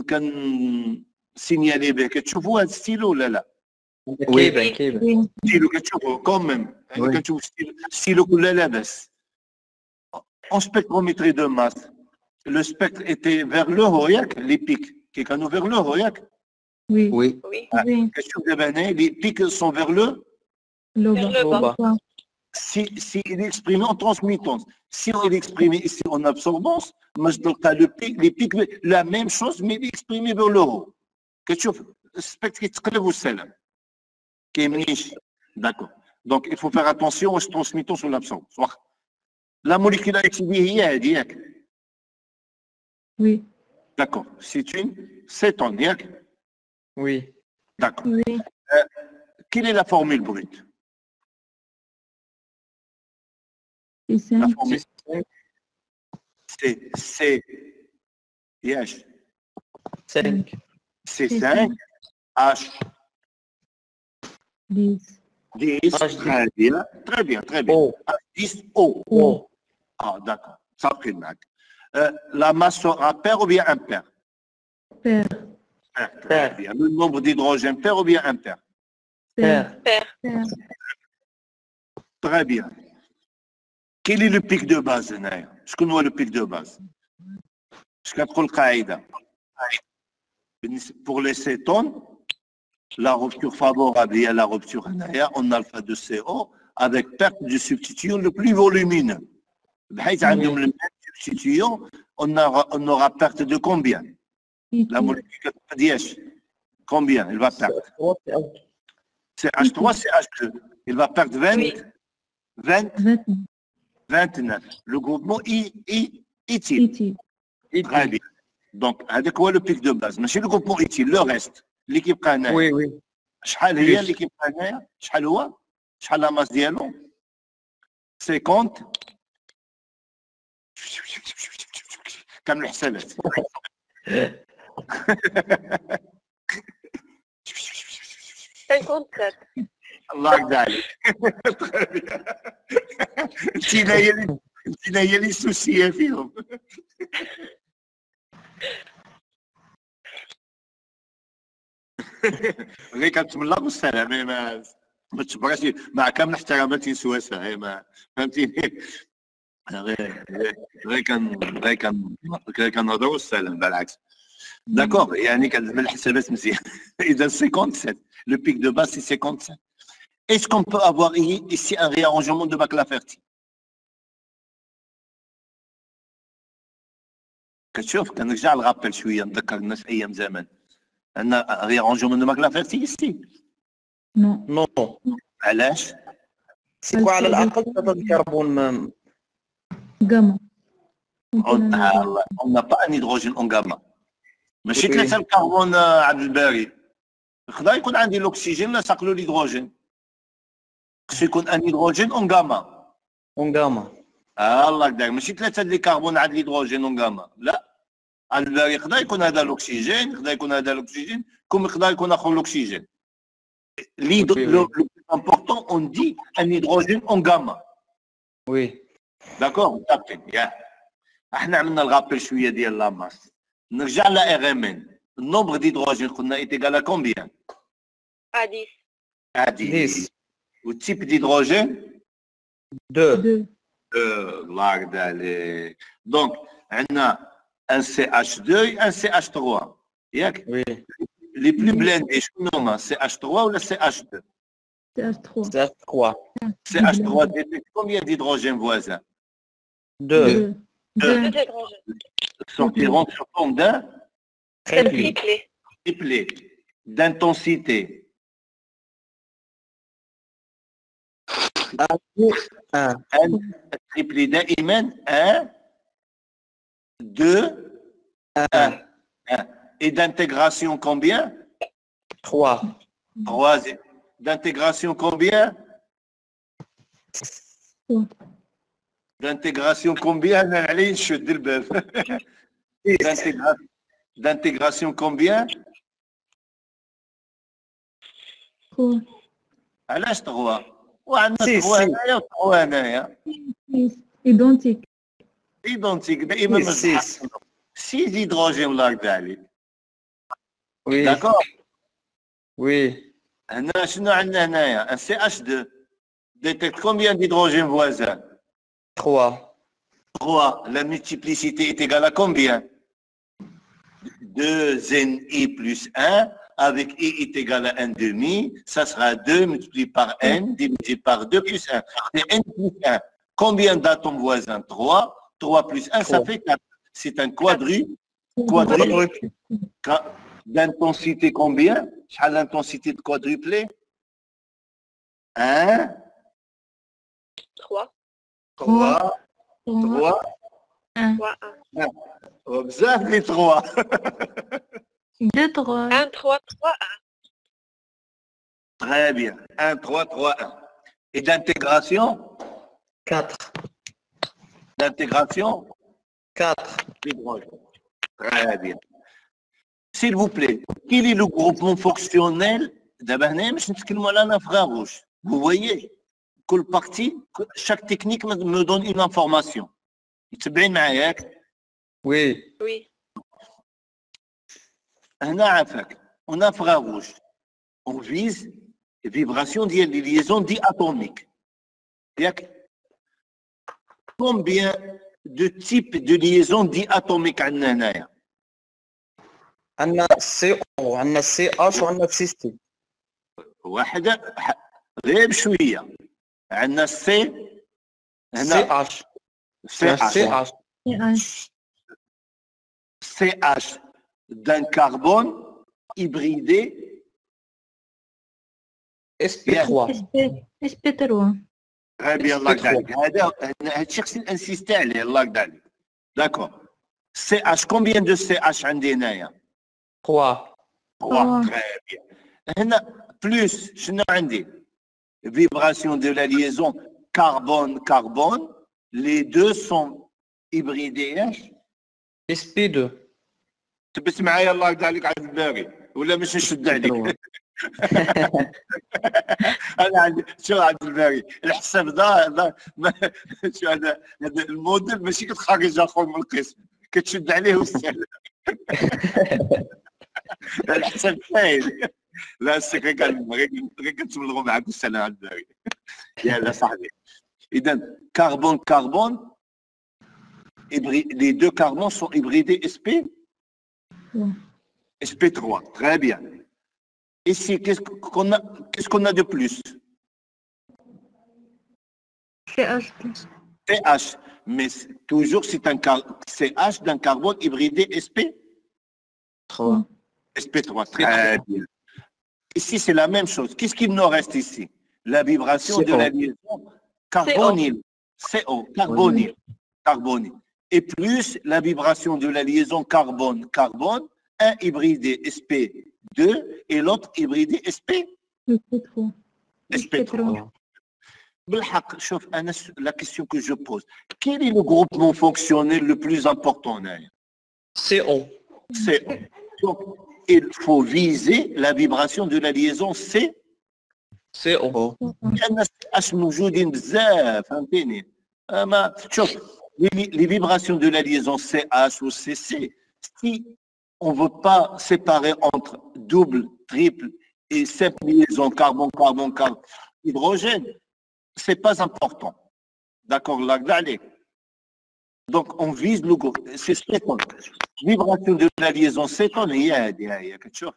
كان سينيالي به، كتشوفوا هذا ستيلو ولا لا؟ كيبان ستيلو كتشوفوا كوميم، يعني كتشوفوا ستيلو كله لاباس. En spectrométrie de masse, le spectre était vers le haut, les pics qui sont vers le haut, Oui. Oui. كتشوف دابا هنا les pics sont vers le Le bas. si il est exprimé en transmittance. Si il est exprimé ici en absorbance, les pics, la même chose, mais il est exprimé vers le haut. كتشوف السبكتر كيتقلب والسلام كيمنيش. D'accord. Donc il faut faire attention aux transmittance ou l'absorbance. La molécule à étudier هي هذه ياك. Oui. D'accord. C'est une cétone ياك. Oui. D'accord. Oui. Quelle est la formule brute? C'est ça. La formule c'est C, H, 5. C5, H, 10. 10, très bien. O. H10, O. O. Ah, d'accord, ça pris le Mac. La masse sera paire ou bien impaire? Paire. Paire, très bien. Le nombre d'hydrogène paire ou bien impaire? Paire. Paire. Très bien. Quel est le pic de base هنايا؟ شكون هو le pic de base؟ اش كتقول القاعدة؟ Pour les cétones, la rupture favorable est la rupture en alpha de CO avec perte du substituant le plus volumineux. بحيث عندهم le même substituant, on aura perte de combien? La molécule دياش combien elle va perdre? C'est H3, c'est H2. Il va perdre 20. 29. 29. Le groupement éthyle. إيتي. Très bien. Donc, هذاك هو le pic de base. ماشي le groupement éthyle, le reste. اللي كيبقى هنايا. وي وي شحال هي اللي كيبقى هنايا؟ شحال هو؟ شحال لا ماس ديالو؟ 50. كامل الحسابات. 57. الله يرضى عليك. انتينا هي اللي سوسيه فيهم. غير كنتمنى بالسلامه ما تشبرش مع كامل احتراماتي سواسه ما فهمتيني. غير كنهضروا السلام بالعكس. D'accord, يعني كنزعم الحسابات مزيان. إذا 57, le pic de base c'est 57. Est-ce qu'on peut avoir ici un réarrangement de Maclaurin-Ferty? كتشوف كنرجع للرابيل شويه نذكر الناس ايام زمان. عندنا réarrangement de Maclaurin-Ferty ici. نو. نو. علاش؟ سيكو على الأقل 3 الكربون جاما. On n'a pas un hydrogène en gamma. ماشي 3 الكربون عبد الباري. يقدر يكون عندي الاكسجين لاصق له الهيدروجين. خصو يكون ان هيدروجين اون غاما. اون غاما. الله يقدر ماشي 3 ديال الكربون عاد الهيدروجين اون غاما. لا. عبد الباري يقدر يكون هذا الاكسجين، يقدر يكون هذا الاكسجين، كوم يقدر يكون اخر الاكسجين. لو امبورطون اون دي ان هيدروجين اون غاما. وي. داكور متفقين يا. احنا عملنا الغابيل شويه ديال لا ماس. نرجع ل RMN. النومبر ديدروجين قلنا est égal à combien? À 10. À 10. والتيب ديدروجين 2. الله يرضى عليك. دونك عندنا ان CH2 ان CH3 ياك؟ وي. لي بلو بلاندي شنو هما CH3 ولا CH2؟ CH3. CH3 détecte combien d'hydrogènes voisins? 2. 2 hydrogènes. Sortiront sur forme d'un triplé. triplé d'intensité. 1. Un triplé دائما 1 2 1 et d'intégration combien? 3. 3 d'intégration combien? D'intégration combien? Allez, je suis le bœuf. D'intégration combien? 3. علاش 3 وعندنا 3 هنايا و 3 هنايا ايدونتيك. ايدونتيك دائما 6 هيدروجين الله يرضى عليك. وي. داكور. وي. هنا شنو عندنا هنايا؟ ان CH2 détecte combien d'hydrogènes voisins? 3. 3. La multiplicité est égale à combien? 2Ni plus 1 avec I est égal à 1 demi. Ça sera 2 multiplié par N divisé par 2 plus 1. C'est N plus 1. Combien d'atomes voisins? 3. 3 plus 1, ça fait 4. C'est un quadruple. D'intensité combien? Quelle l'intensité de quadruplé? 1. 3. 3. 3. 1. 1. Observe les 3. 2, 3. 1, 3, 3, 1. Très bien. 1, 3, 3, 1. Et d'intégration? 4. D'intégration? 4. Très bien. S'il vous plaît, quel est le groupement fonctionnel? D'abord, vous voyez, chaque technique me donne une information. Oui. Oui. On a infrarouge. On vise les vibrations des liaisons diatomiques. Combien de types de liaisons diatomiques on a? عندنا CO وعندنا CH وعندنا CC. واحدة غير بشوية. عندنا C هنا CH d'un carbone hybridé SP3. SP3. Très bien, الله يرضى عليك. هذا الشيء خصني انسيستي عليه، الله يرضى عليك. D'accord. CH, combien de CH عندي هنايا؟ 3. 3. Très bien. هنا plus شنو عندي؟ Vibration de la liaison carbone-carbone. Les deux sont hybridés. SP2. تبس معايا الله يرضى عليك عبد الباري ولا مش نشد عليك؟ انا عندي شو عبد الباري الحساب ده شو هذا الموديل ماشي كتخرج اخر من القسم كتشد عليه وسهل. الحساب فاين لا السكر كان غير كنتبلغوا معاك والسلام عبد الباري. يلا صاحبي اذا carbone les deux carbones sont hybridés SP SP3. Très bien. Ici, qu'est-ce qu'on a de plus? CH. CH. Mais toujours, c'est un CH d'un carbone hybridé SP? 3. SP3. Très bien. Ici, c'est la même chose. Qu'est-ce qu'il nous reste ici? La vibration de la liaison carbonyle. CO. Carbonyle. Carbonyle. Et plus la vibration de la liaison carbone-carbone, un hybridé SP2 et l'autre hybridé SP3. SP3. بالحق شوف أنا la question que je pose, quel est le groupement fonctionnel le plus important là? CO. CO. Donc il faut viser la vibration de la liaison C. CO. لأن CH موجودين بزاف فهمتيني. ما شوف les vibrations de la liaison CH ou CC, si on ne veut pas séparer entre double, triple et simple liaison carbone, hydrogène, ce n'est pas important. D'accord, là, allez. Donc, on vise le groupe. C'est cétone. Vibration de la liaison cétone, il y a quelque chose.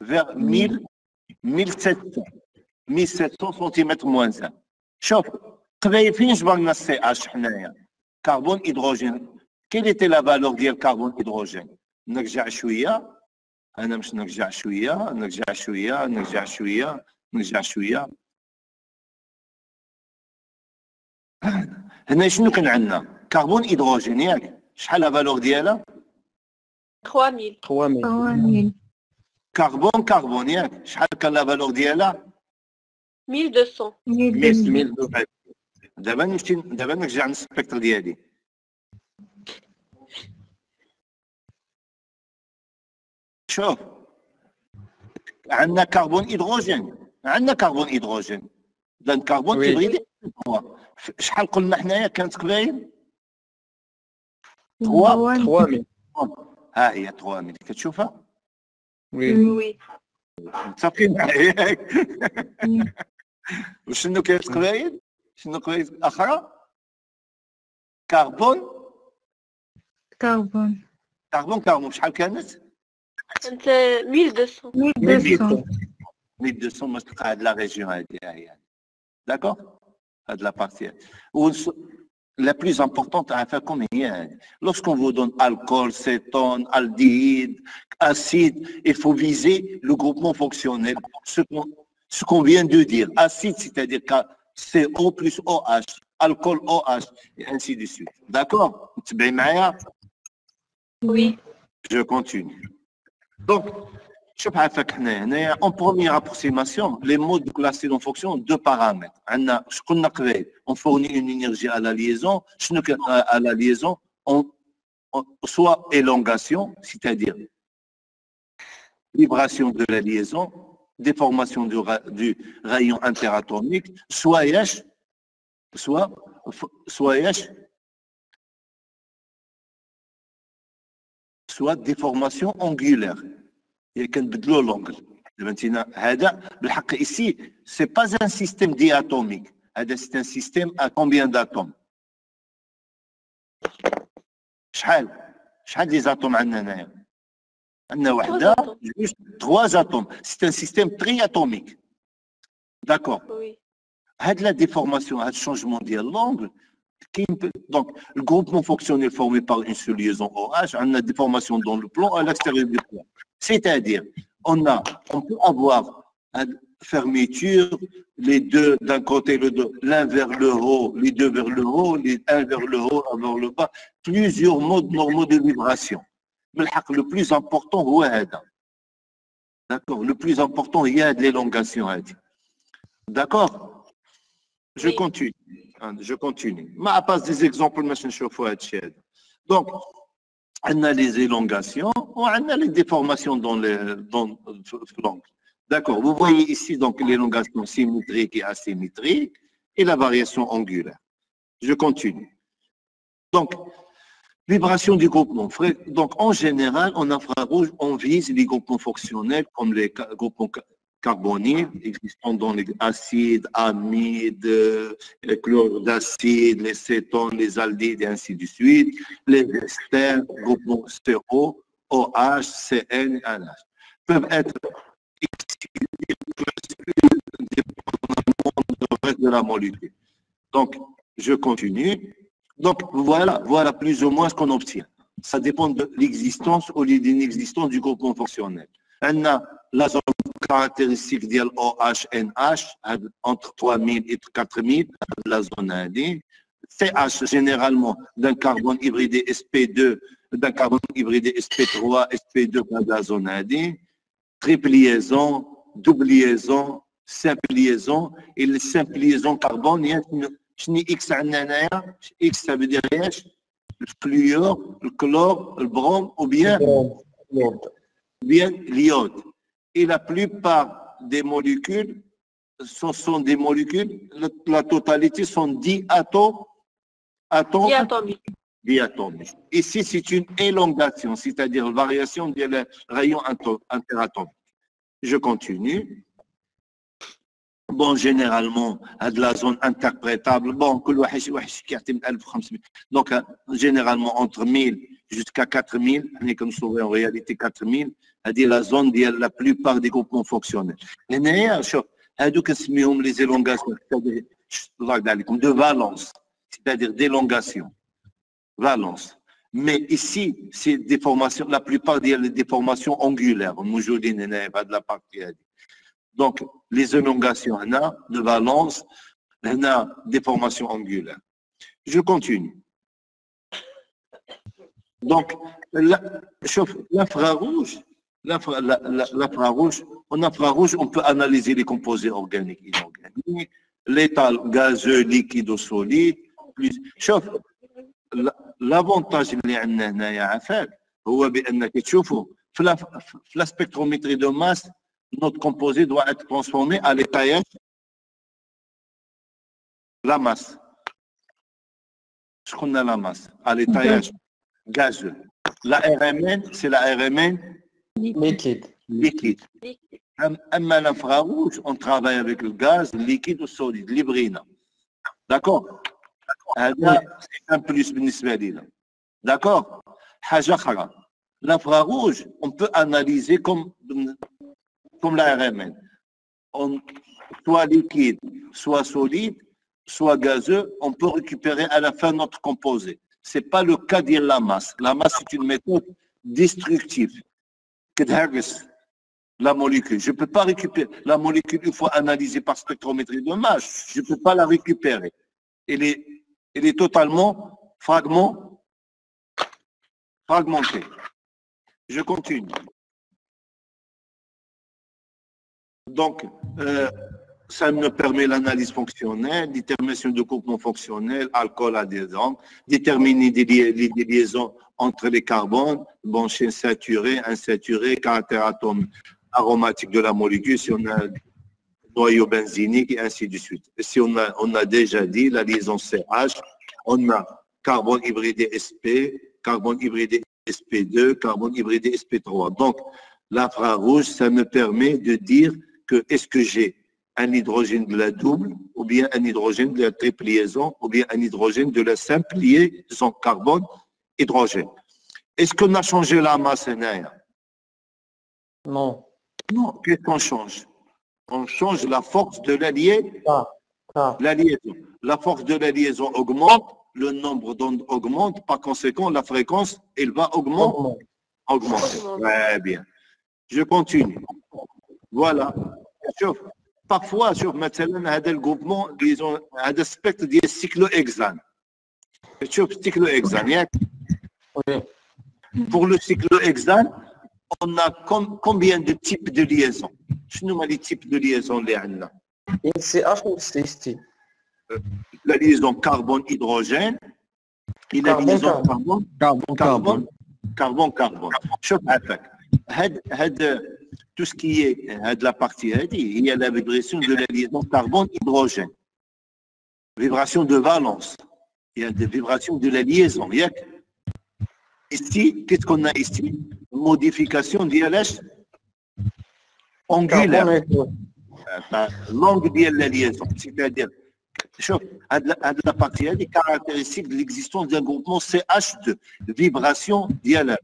Vers 1700 cm moins 1. Chauffe. فين جبرنا السي اش حنايا كربون هيدروجين كيليتي لا فالور ديال كربون هيدروجين نرجع شويه انا مش نرجع شويه هنا شنو كان عندنا كربون هيدروجين ياك شحال لا فالور ديالها 3000. 3000. كربون ياك شحال كان لا فالور ديالها 1200. 1200. دابا نرجع للسبيكتر ديالي. شوف عندنا كربون هيدروجين لان كربون هيبريدي شحال قلنا حنايا كانت قبايل 3000. ها هي 3000 كتشوفها Oui. متفقين معايا ياك وشنو كانت قبايل شنو قبايل اخرى كربون شحال كانت كانت 1200. 1200 ما تلقى هاد لا ريجيون هادي يعني داكور هاد لا بارتي la plus importante à faire comme hier. Lorsqu'on vous donne alcool, cétone, aldéhyde, acide, il faut viser le groupement fonctionnel, ce qu'on vient de dire. Acide, c'est-à-dire CO plus OH, alcool OH, et ainsi de suite. D'accord? Oui. Je continue. Donc, en première approximation, les modes classés en fonction de deux paramètres. On fournit une énergie à la liaison, soit élongation, c'est-à-dire vibration de la liaison, déformation du rayon interatomique, soit déformation angulaire. كنبدلوا لونغل فهمتينا هذا بالحق ici c'est pas un système diatomique هذا c'est un système à combien d'atomes شحال لي زاتوم عندنا هنايا عندنا وحده جوج 3 atomes c'est un système triatomique d'accord Oui. هاد la déformation هاد changement ديال l'angle donc le groupement fonctionnel formé par une seule liaison OH a une déformation dans le plan à l'extérieur du plan. C'est-à-dire, on peut avoir une fermeture les deux d'un côté, l'un vers le haut, les deux vers le haut, un vers le haut, un vers le bas, plusieurs modes normaux de vibration. Mais le plus important, c'est d'accord, le plus important, il y a de l'élongation. D'accord? Je continue. Je continue. Mais à part des exemples, donc, on a les élongations, on a les déformations dans l'angle. D'accord, vous voyez ici donc l'élongation symétrique et asymétrique et la variation angulaire. Je continue. Donc, vibration du groupement. Donc, en général, en infrarouge, on vise les groupements fonctionnels comme les groupements carboniques existant dans les acides, amides, les chlores d'acide, les cétones, les aldehydes et ainsi de suite, les esters, groupements CO, OH, CN, NH, peuvent être de la molécule. Donc, je continue. Donc, voilà plus ou moins ce qu'on obtient. Ça dépend de l'existence ou de l'inexistence du groupement fonctionnel. On a la zone caractéristique de OH-NH entre 3000 et 4000, la zone AD. CH généralement d'un carbone hybridé SP2, d'un carbone hybridé SP3, SP2 dans la zone AD. Triple liaison, double liaison, simple liaison, et les simples liaisons carbone, il y a X X ça veut dire le fluor, le chlore, le brome ou bien l'iode. Et la plupart des molécules, ce sont des molécules, la totalité sont diatomiques. Ici, c'est une élongation, c'est-à-dire une variation des rayons interatomiques. Je continue. Bon, généralement, à de la zone interprétable, bon, donc, généralement, entre 1000 jusqu'à 4000, comme je en réalité 4000, c'est-à-dire la zone de la plupart des groupements fonctionnels. Les élongations, de valence, c'est-à-dire d'élongation. Valence. Mais ici, c'est des formations, la plupart des déformations angulaires. De la partie. Donc, les élongations, on a de valence, on a des formations angulaires. Je continue. Donc, l'infrarouge, en infrarouge, on peut analyser les composés organiques et inorganiques, l'état gazeux, liquide ou solide. L'avantage اللي عندنا هنا يا عفاك هو بانك تشوفوا في la spectrométrie de masse, notre composé doit être transformé à l'étayage la masse. Ce qu'on a la masse, à l'étayage gazeux. La RMN, c'est la RMN liquide. À l'infrarouge, on travaille avec le gaz liquide ou solide, l'hybrina. D'accord? C'est un plus بالنسبة. D'accord? حاجة أخرى. L'infrarouge, on peut analyser comme la RMN. Soit liquide, soit solide, soit gazeux, on peut récupérer à la fin notre composé. Ce n'est pas le cas de la masse. La masse, c'est une méthode destructive. La molécule. Je ne peux pas récupérer la molécule une fois analysée par spectrométrie de masse. Je ne peux pas la récupérer. Elle est totalement fragmentée. Je continue. Donc, ça me permet l'analyse fonctionnelle, détermination de groupement fonctionnel, alcool adhérent, déterminer les liaisons entre les carbones, bon, chaîne saturée, insaturée, caractère atome aromatique de la molécule, si on a noyau benzinique et ainsi de suite. Et si on a déjà dit la liaison CH, on a carbone hybridé SP, carbone hybridé SP2, carbone hybridé SP3. Donc, l'infrarouge, ça me permet de dire que est-ce que j'ai un hydrogène de la double, ou bien un hydrogène de la triple liaison, ou bien un hydrogène de la simple liaison carbone-hydrogène. Est-ce qu'on a changé la masse? Non. Non, qu'est-ce qu'on change? On change la force de la liaison. La liaison. La force de la liaison augmente, le nombre d'ondes augmente, par conséquent, la fréquence, elle va augmenter. Très bien. Je continue. Voilà. parfois شوف مثلا هذا الجروبمون ديزون هذا السبيكتر ديال السيكلوهكسان تشوف السيكلوهكسان ياك pour le cyclohexane on a combien de types de liaisons شنو هما les types de liaisons اللي عندنا سي اش و سي اس تي la liaison carbone-hydrogène et la liaison carbone-carbone. شوف عافاك هاد tout ce qui est هاد la partie هادي هي la vibration de la liaison carbone-hydrogène. Vibration de valence. Il y a des vibrations de la liaison. Ici, qu'est-ce qu'on a ici? Modification d'ILH angulaire. Longue de la liaison. C'est-à-dire شوف هاد la partie هادي caractéristique de l'existence d'un groupement CH2 vibration ديال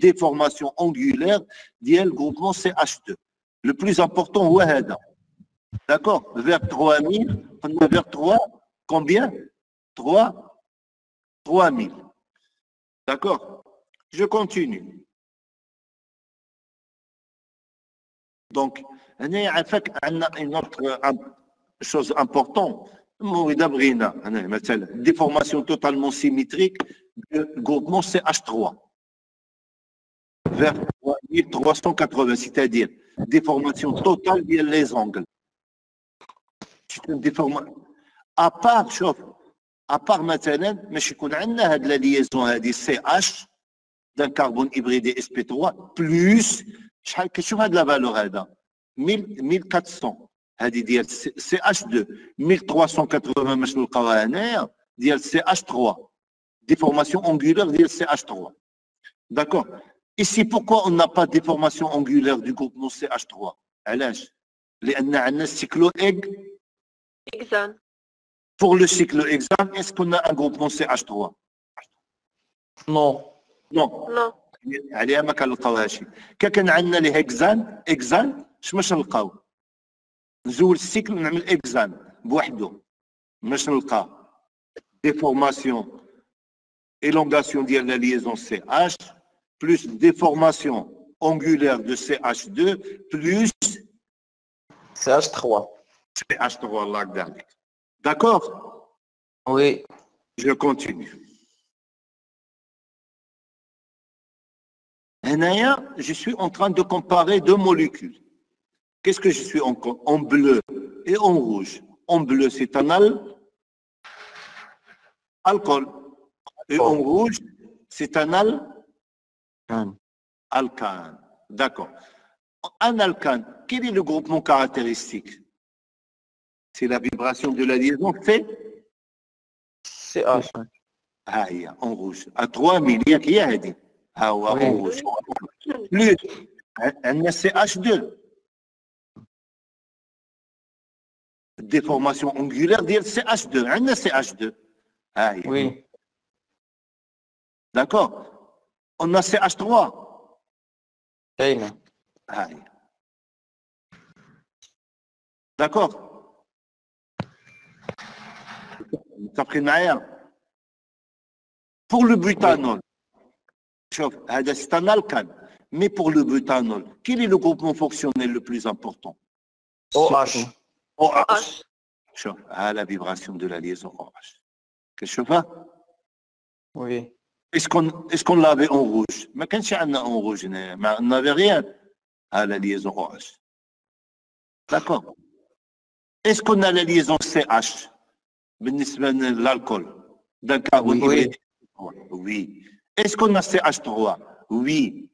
déformation angulaire ديال groupement CH2 le plus important هو هذا d'accord vers 3000 قلنا vers 3 combien 3000 d'accord je continue donc هنا عافاك عندنا une autre chose importante, déformation totalement symétrique du groupement CH3 vers 3380, c'est-à-dire déformation totale via les angles. C'est une déformation. À part, maintenant, mais je connais la liaison de CH d'un carbone hybridé sp3 plus, je vois de la valeur 1400. هذه ديال CH2 1380 باش نلقاوها هنايا ديال CH3 déformation angulaire ديال CH3 d'accord ici pourquoi on n'a pas de déformation angulaire du groupement CH3 علاش لان عندنا cyclohexane pour le cyclohexane est-ce qu'on a un groupement CH3 non عليها ما كنلقاوهاش كان عندنا لي هكزان باش نلقاو نزول السيكل نعمل اكزان بوحده باش نلقى ديفورماسيون élongation ديال la liaison CH plus déformation angulaire de CH2 plus CH3 الله يقدر عليك d'accord oui je continue هنايا je suis en train de comparer deux molécules. Qu'est-ce que je suis en bleu et en rouge? En bleu, c'est un alcool. Et en rouge, c'est un alcane. D'accord. Un alcane, quel est le groupement caractéristique? C'est la vibration de la liaison fait CH. En rouge. À 3000, il y a dit. En rouge. Plus, un CH2. Déformation angulaire ديال CH2 عندنا CH2 هاي oui d'accord on a CH3 كاينه هاي d'accord متفقين معايا pour le butanol شوف هذا c'est un alcane mais pour le butanol quel est le groupement fonctionnel le plus important OH OH. شوف la vibration de la liaison OH. Qu'est-ce que je fais? Oui. Est-ce qu'on l'avait en rouge? Mais quand c'est en rouge, on n'avait rien à la liaison OH. D'accord. Est-ce qu'on a la liaison CH? L'alcool d'un carbone hybride? Oui. Est-ce qu'on a CH3? Oui.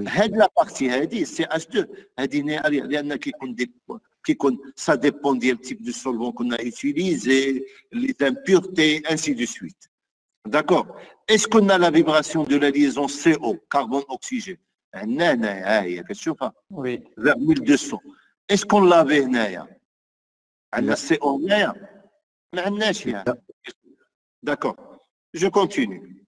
هاد لا بارتي هادي CH2 هادي لان كيكون ça dépend ديال type de solvant qu'on a utilisé, les impuretés, ainsi de suite. D'accord. Est-ce qu'on a la vibration de la liaison CO, carbone-oxygène? Oui. Vers 1200. Est-ce qu'on l'avait هنايا؟ عندنا CO هنايا؟ ما عندناش يعني. D'accord. Je continue.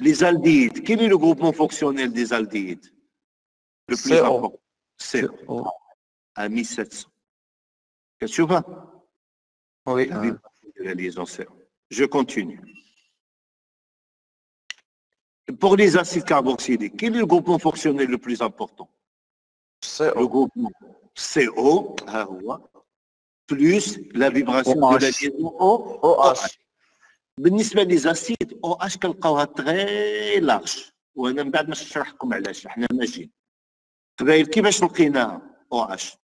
Les aldéhydes. Quel est le groupement fonctionnel des aldéhydes? Le plus important. CO. À 1700. Qu'est-ce que tu vois? Oui. La liaison CO. Je continue. Pour les acides carboxyliques, quel est le groupement fonctionnel le plus important? Le groupement CO, plus la vibration de la liaison OH. بالنسبة للأسيد OH كنلقاوها تري لارج، وأنا من بعد ما نشرح لكم علاش حنا ماشيين. قبايل كيفاش لقيناها OH؟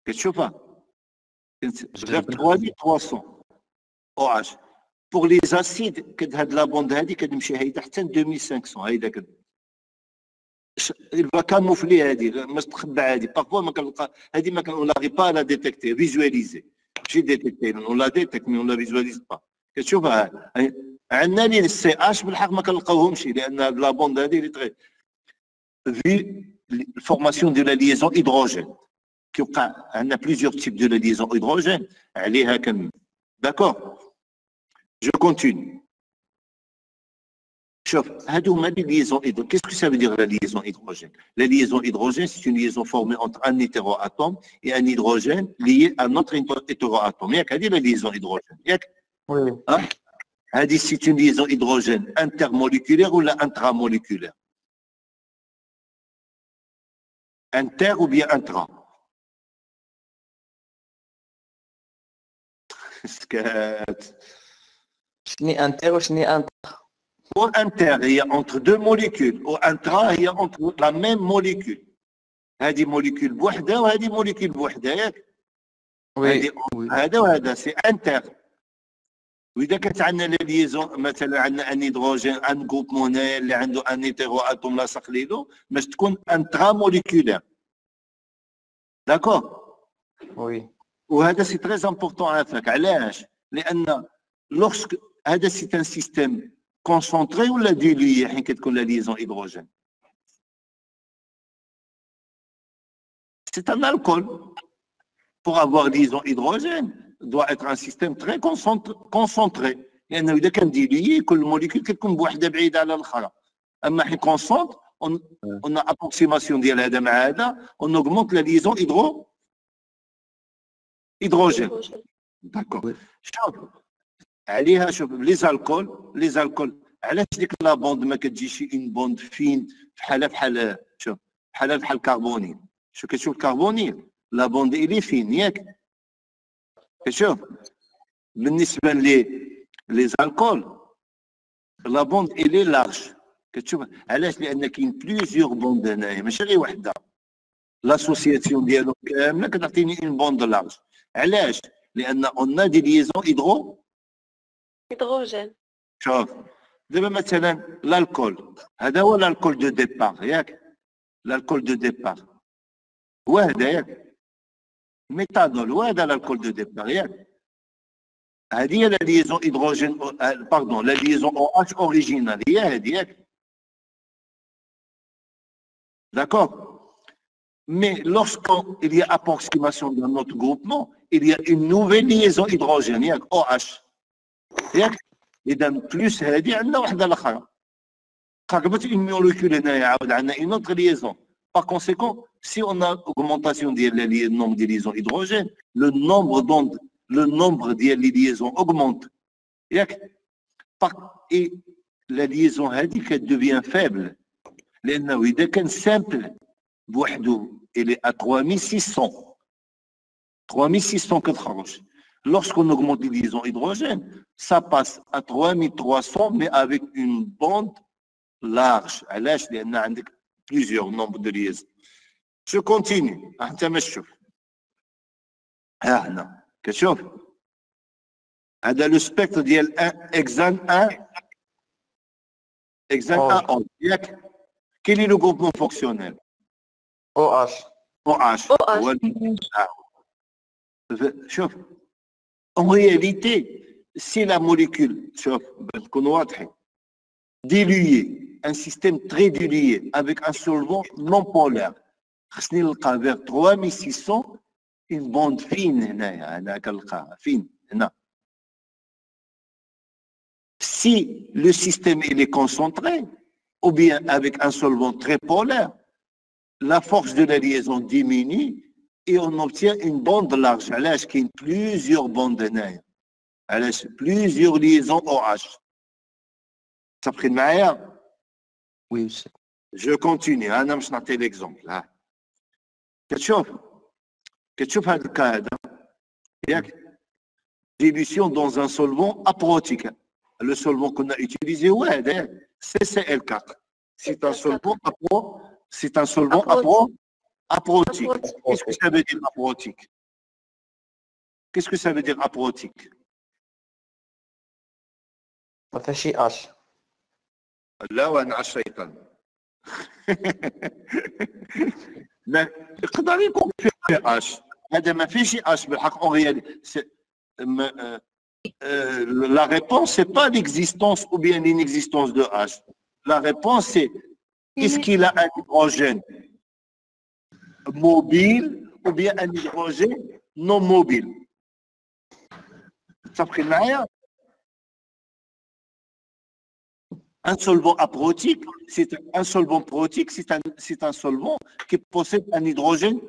كتشوفها؟ كنت 3300 OH. بوغ لي زاسيد كد هاد لا بوند هادي كتمشي هايده حتى 2500 هايدا il va camoufler هادي باش تخبى هادي بارفوا ما كنلقى هادي ما كان لا با لا ديتيكتي فيزواليزي ماشي ديتيكتي اون لا ديتيكت مي اون لا فيزواليز با كتشوفها عندنا لي السي اش بالحق ما كنلقاوهمش لان هاد لا بوند هادي اللي تغي في الفورماسيون ديال لا ليزون هيدروجين كيوقع عندنا بليزيور تيب دو لا ليزون هيدروجين عليها كن داكور جو كونتيني. Chef, les liaisons hydrogènes. Qu'est-ce que ça veut dire la liaison hydrogène? La liaison hydrogène, c'est une liaison formée entre un hétéroatome et un hydrogène lié à notre hétéroatome. Il y a la liaison hydrogène. Oui. C'est une liaison hydrogène intermoléculaire ou intramoléculaire? Inter ou bien intra? شني انتر وشني انتر؟ Au inter, il y a entre deux molécules. Au intra, il y a entre la même molécule. هذه molécule بوحدة وهذه molécule بوحدة ياك؟ وي. هذا وهذا سي انتر. وإذا كانت عندنا لا ليزون مثلا عندنا ان هيدروجين ان جروبمون هنايا اللي عنده ان هيتيرو اتوم لاصق ليدو باش تكون انترا موليكولير. داكور؟ وي. وهذا سي تري امبورطون عافاك علاش؟ لأن لوغسك هذا سي ان سيستيم concentré ou la dilué حين كتكون la liaison hydrogène. C'est un alcool. Pour avoir liaison hydrogène, doit être un système très concentré. لأنه إذا كان dilué كل molécule كتكون بوحدة بعيدة على الأخرى. أما حين concentre, on a approximation ديال هذا مع هذا, on augmente la liaison hydrogène. D'accord. شوف عليها شوف لي زالكول علاش ديك لا بوند ما كتجيش اون بوند فين بحال شوف بحال الكربونيل. شوف كتشوف الكربونيل لا بوند الي فين ياك كتشوف. بالنسبه لي زالكول لا بوند الي لارج كتشوف. علاش؟ لان كاين بليزيور بوند هنايا ماشي غير وحده. لاسوسياسيون ديالهم كامله كتعطيني اون بوند لارج. علاش؟ لان اون دي ليزون هيدروجين. شوف دابا مثلا الالكول هذا هو الالكول دو ديبار ياك؟ الالكول دو ديبار هو هذا ياك؟ ميتانول هو هذا الالكول دو ديبار ياك؟ هذه هي لا ليزون هيدروجين باردون لا ليزون او اتش اوريجينال هي هذه ياك؟ داكور. Mais lorsqu'il y a approximation dans notre groupement, il y a une nouvelle liaison hydrogène, il y a OH. إذا بلوس هذه عندنا وحدة الأخرى. قربت une molécule هنايا عاود عندنا une autre liaison. Par conséquent, si on a augmentation du nombre de liaisons hydrogènes, le nombre de liaisons augmente. Et la liaison هذه devient faible. لأنه إذا كان simple بوحده il est à 3600 كتخرج. Lorsqu'on augmente les liaisons hydrogènes, ça passe à 3300 mais avec une bande large. علاش؟ لأن عندك plusieurs nombres de liaisons. Je continue. أنت ما تشوف. هنا كتشوف. هذا لو سبيكتر ديال اكزان 1 ياك؟ كاين لي لو غروبمون فونكسيونيل او اش. شوف en réalité si la molécule شوف بنكون واضحين diluée un système très dilué avec un solvant non polaire خصني نلقى vers 3600 une bande fine هنايا انا كنلقاها فين هنا. Si le système il est concentré ou bien avec un solvant très polaire, la force de la liaison diminue et on obtient une bande large. علاش كاين plusieurs bandes هنايا. علاش plusieurs liaisons OH. صافين معايا؟ وي أستاذ. Je continue. أنا مش نعطي l'exemple. ها. كتشوف هذا الكا هذا ياك dilution dans un solvant aprotique. Le solvant qu'on a utilisé هو هذا CCl4. C'est un solvant aprotique. Qu'est-ce que ça veut dire aprotique? Qu'est-ce que ça veut dire aprotique? ما فيها شي اش. لا وانا على الشيطان. لا يقدر يكون فيه اش. هذا ما فيش اش بالحق. En réalité, la réponse c'est pas l'existence ou bien l'inexistence de H. La réponse c'est est-ce qu'il a un hydrogène mobile ou bien un hydrogène non mobile. Ça fait معايا. Un solvant aprotique, c'est un solvant protique, c'est un solvant qui possède un hydrogène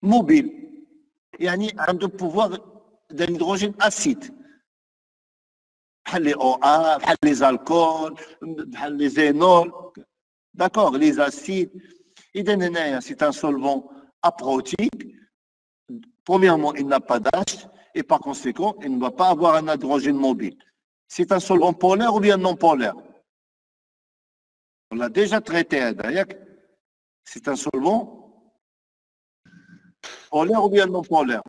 mobile. يعني عنده pouvoir d'un hydrogène acide. بحال les OA, بحال les alcools, بحال les énols. D'accord, les acides. إذا هنايا c'est un solvant aprotique. Premièrement, il n'a pas d'H et par conséquent, il ne va pas avoir un hydrogène mobile. C'est un solvant polaire ou bien non polaire? On l'a déjà traité, d'ailleurs. C'est un solvant polaire ou bien non polaire?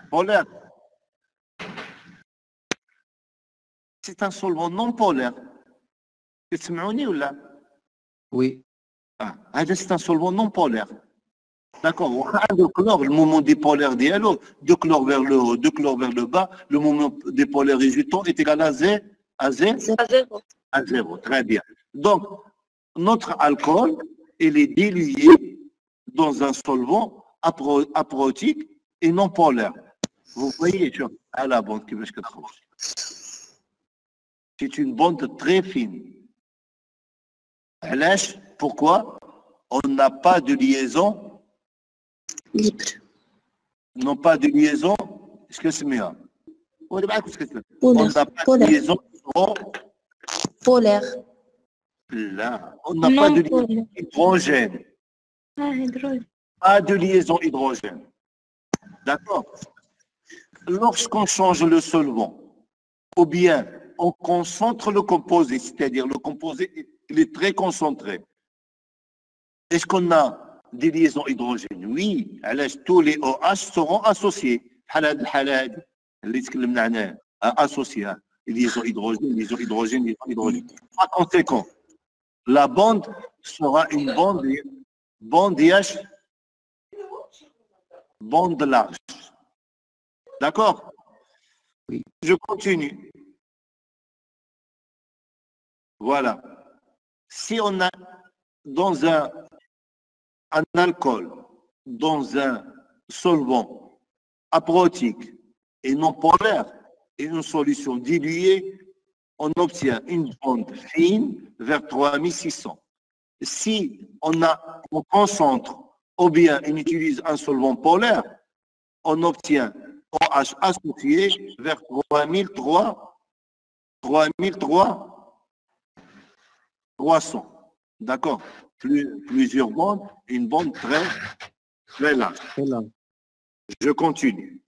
Polaire. C'est un solvant non polaire. تسمعوني ولا؟ Oui. هذا c'est un solvant non polaire. D'accord, le chlore, le moment dipolaire dialogue, deux chlore vers le haut, deux chlore vers le bas, le moment dipolaire résultant est égal à Z, à zéro. Très bien. Donc, notre alcool, il est dilué dans un solvant aprotique et non polaire. Vous voyez, à la bande qui veut que c'est une bande très fine. Pourquoi? On n'a pas de liaison libre. Non pas de liaison. Est-ce que c'est mieux? On n'a pas de liaison polaire. Là, on n'a pas de liaison hydrogène. Pas de liaison hydrogène. D'accord? Lorsqu'on change le solvant, ou bien on concentre le composé, c'est-à-dire le composé il est très concentré. Est-ce qu'on a des liaisons hydrogènes? Oui, tous les OH seront associés. Associés. Liaison hydrogène. Par conséquent, la bande sera une bande large. D'accord? Oui. Je continue. Voilà. Si on a dans un alcool, dans un solvant aprotique et non polaire, et une solution diluée, on obtient une bande fine vers 3600. Si on concentre ou bien on utilise un solvant polaire, on obtient OH associé vers 3300. D'accord? Plusieurs bandes, une bande très large. Je continue.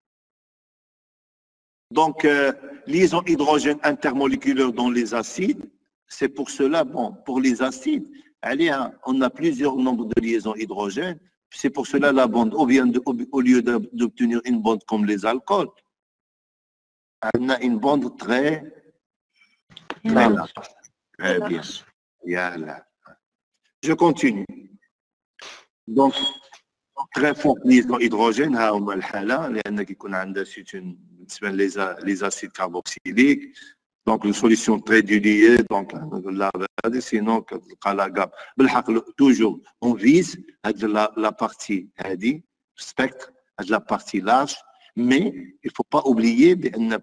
Donc, liaison hydrogène intermoléculaire dans les acides, c'est pour cela, bon, pour les acides, allez, on a plusieurs nombres de liaisons hydrogène, c'est pour cela la bande, au lieu d'obtenir une bande comme les alcools, on a une bande très large. Très bien. Yalla. Je continue. Donc, très forte liaison hydrogène, ها هما الحالة لأن كيكون عندها les acides carboxyliques, donc une solution très diluée, donc sinon la gamme. Toujours, on vise la partie spectre, la partie large, mais il ne faut pas oublier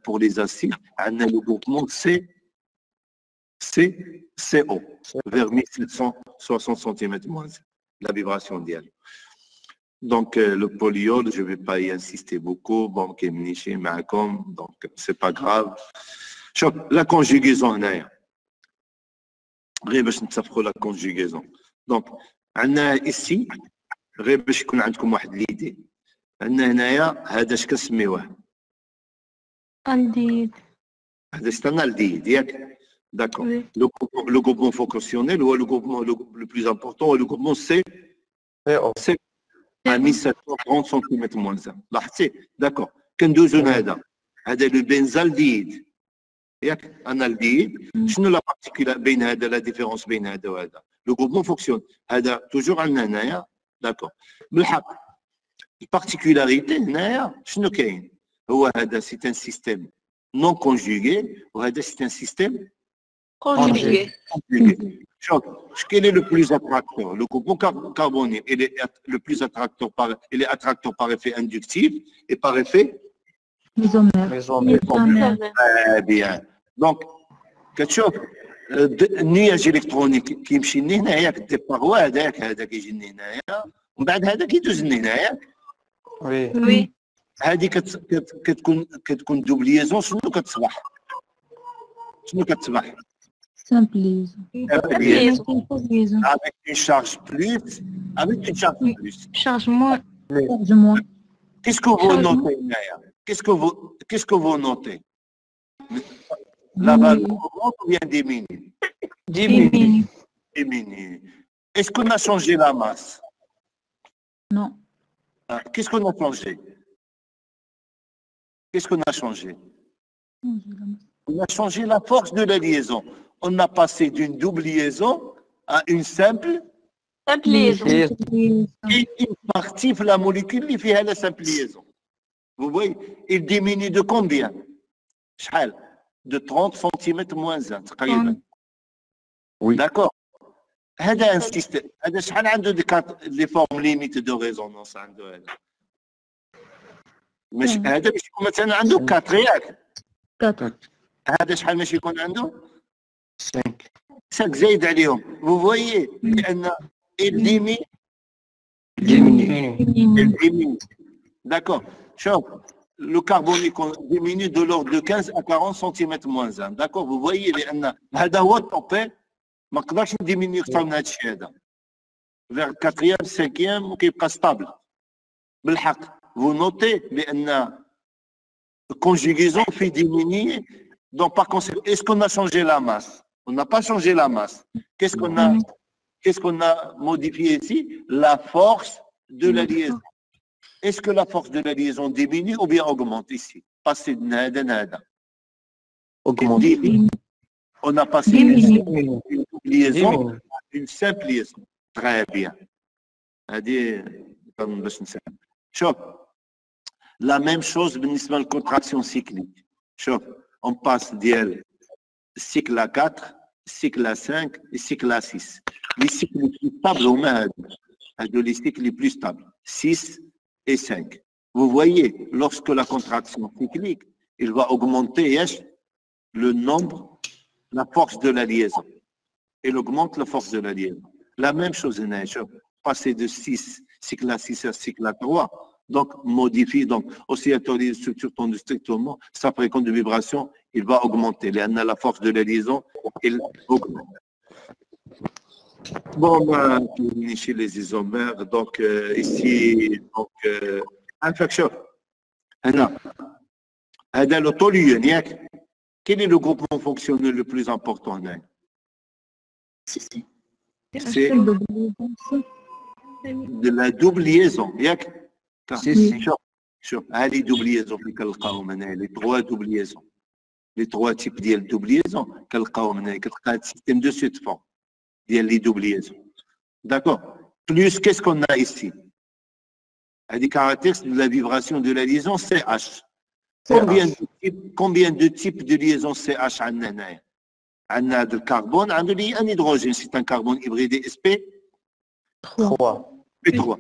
pour les acides, on a le groupement CO vers 1760 cm-, la vibration d'IA. Donc, le polyol, je ne vais pas y insister beaucoup. Bon, donc, c'est pas grave. La conjugaison, la conjugaison. Donc, on a ici, باش يكون عندكم واحد ليدي. عندنا هنايا هذا اش كنسميوه؟ الديد. هذا c'est un aldéhyde, ياك؟ D'accord. Le groupement fonctionnel ou le groupement le plus important, le groupement C, c'est à 1730 cm moins 1. لاحظتي؟ D'accord. كندوزو لهذا. هذا le benzaldéhyde. ياك؟ un aldéhyde. شنو لا بارتيكولا بين هذا لا ديفيرونس بين هذا وهذا؟ Le groupement fonctionne. هذا توجور عندنا هنايا. D'accord. بالحق. البارتيكولاريتي هنايا شنو كاين؟ هو هذا سي ان سيستيم نون كونجوغي وهذا سي ان سيستيم Conjugué. شوف quel est le plus attracteur? Le groupement carbonique, il est le plus attracteur il est attracteur par effet inductif et par effet ميزومير. très bien. Donc كتشوف النياج الكترونيك كيمشي لهنا ياك الديبار هو هذاك هذا كيجي لهنايا ومن بعد هذا كيدوز لهنايا. Oui. هذه كتكون دوبليزون. شنو كتصبح؟ شنو كتصبح؟ سامبليزون. Liaison. Avec une charge plus, avec une charge plus. شارجمون. شارجمون. Qu'est-ce que vous notez, Naya? Qu'est-ce que vous notez? La valeur augmente ou bien diminue? Diminue. Diminue. Est-ce qu'on a changé la masse? Non. Qu'est-ce qu'on a changé? Qu'est-ce qu'on a changé? On a changé la force de la liaison. On a passé d'une double liaison à une simple Simple liaison. et une partie de la molécule qui fait la simple liaison. Vous voyez, il diminue de combien? De 30 cm moins 1. Oui. D'accord. هذا un système. هذا شحال عنده les formes limites de résonance عنده هذا. مش هذا باش يكون مثلا عنده 4 ياك. 4. هذا شحال باش يكون عنده؟ 5. 5 زايد عليهم. Vous voyez لأن il diminue. D'accord. شوف le carbonique diminue de l'ordre de 15 à 40 cm moins 1. D'accord. Vous voyez لأن هذا هو الطوبي ما نقدرش نديميني أكثر من هذا الشيء هذا. vers 4e 5e وكيبقى ستابل. بالحق. Vous notez لأن conjugaison fait diminuer. Donc, par conséquent, est-ce qu'on a changé la masse? On n'a pas changé la masse. Qu'est-ce qu'on a modifié ici? La force de la liaison. Est-ce que la force de la liaison diminue ou bien augmente ici? Passer de nada nada. Augmente. On a passé une liaison à une simple liaison. Très bien. شوف la même chose بالنسبة للcontraction cyclique. شوف on passe ديال cycle à 4, cycle à 5 et cycle à 6. Les cycles les plus stables هما هادو les cycles les plus stables 6 et 5. Vous voyez, lorsque la contraction cyclique, il va augmenter le nombre, la force de la liaison. Il augmente la force de la liaison. La même chose, passer de 6, cycle à 6 à cycle à 3, donc modifie, donc oscillateur de structure tendue strictement, sa fréquence de vibration, il va augmenter. La force de la liaison, il augmente. Bon, chez les isomères, donc ici, donc, infection. Le toluène, quel est le groupement fonctionnel le plus important? C'est de la double liaison. Les double liaisons, les 3 double liaisons. Les 3 types de double liaison, un système de cette forme. Les double liaisons. D'accord. Plus, qu'est-ce qu'on a ici? Des caractéristiques de la vibration de la liaison CH. Combien de types de liaison CH on a le carbone, on a un hydrogène, c'est un carbone hybridé SP 3. P3.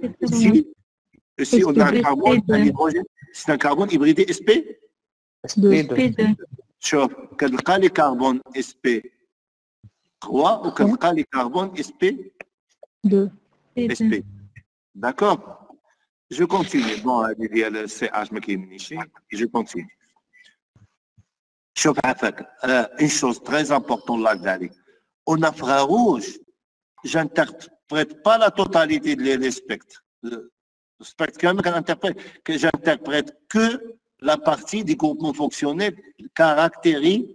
Ici, on a un carbone, un hydrogène, c'est un carbone hybridé SP 2. شوف كتلقى لي كربون اس بي 3 وكتلقى لي كربون اس بي 2. اس بي. D'accord. Je continue. Bon, le CH ما كيهمنيش. Je continue. شوف عافاك. Une chose très importante là d'aller. Au infrarouge, j'interprète pas la totalité des spectres. Le spectre quand même que j'interprète que la partie du groupement fonctionnel caractérise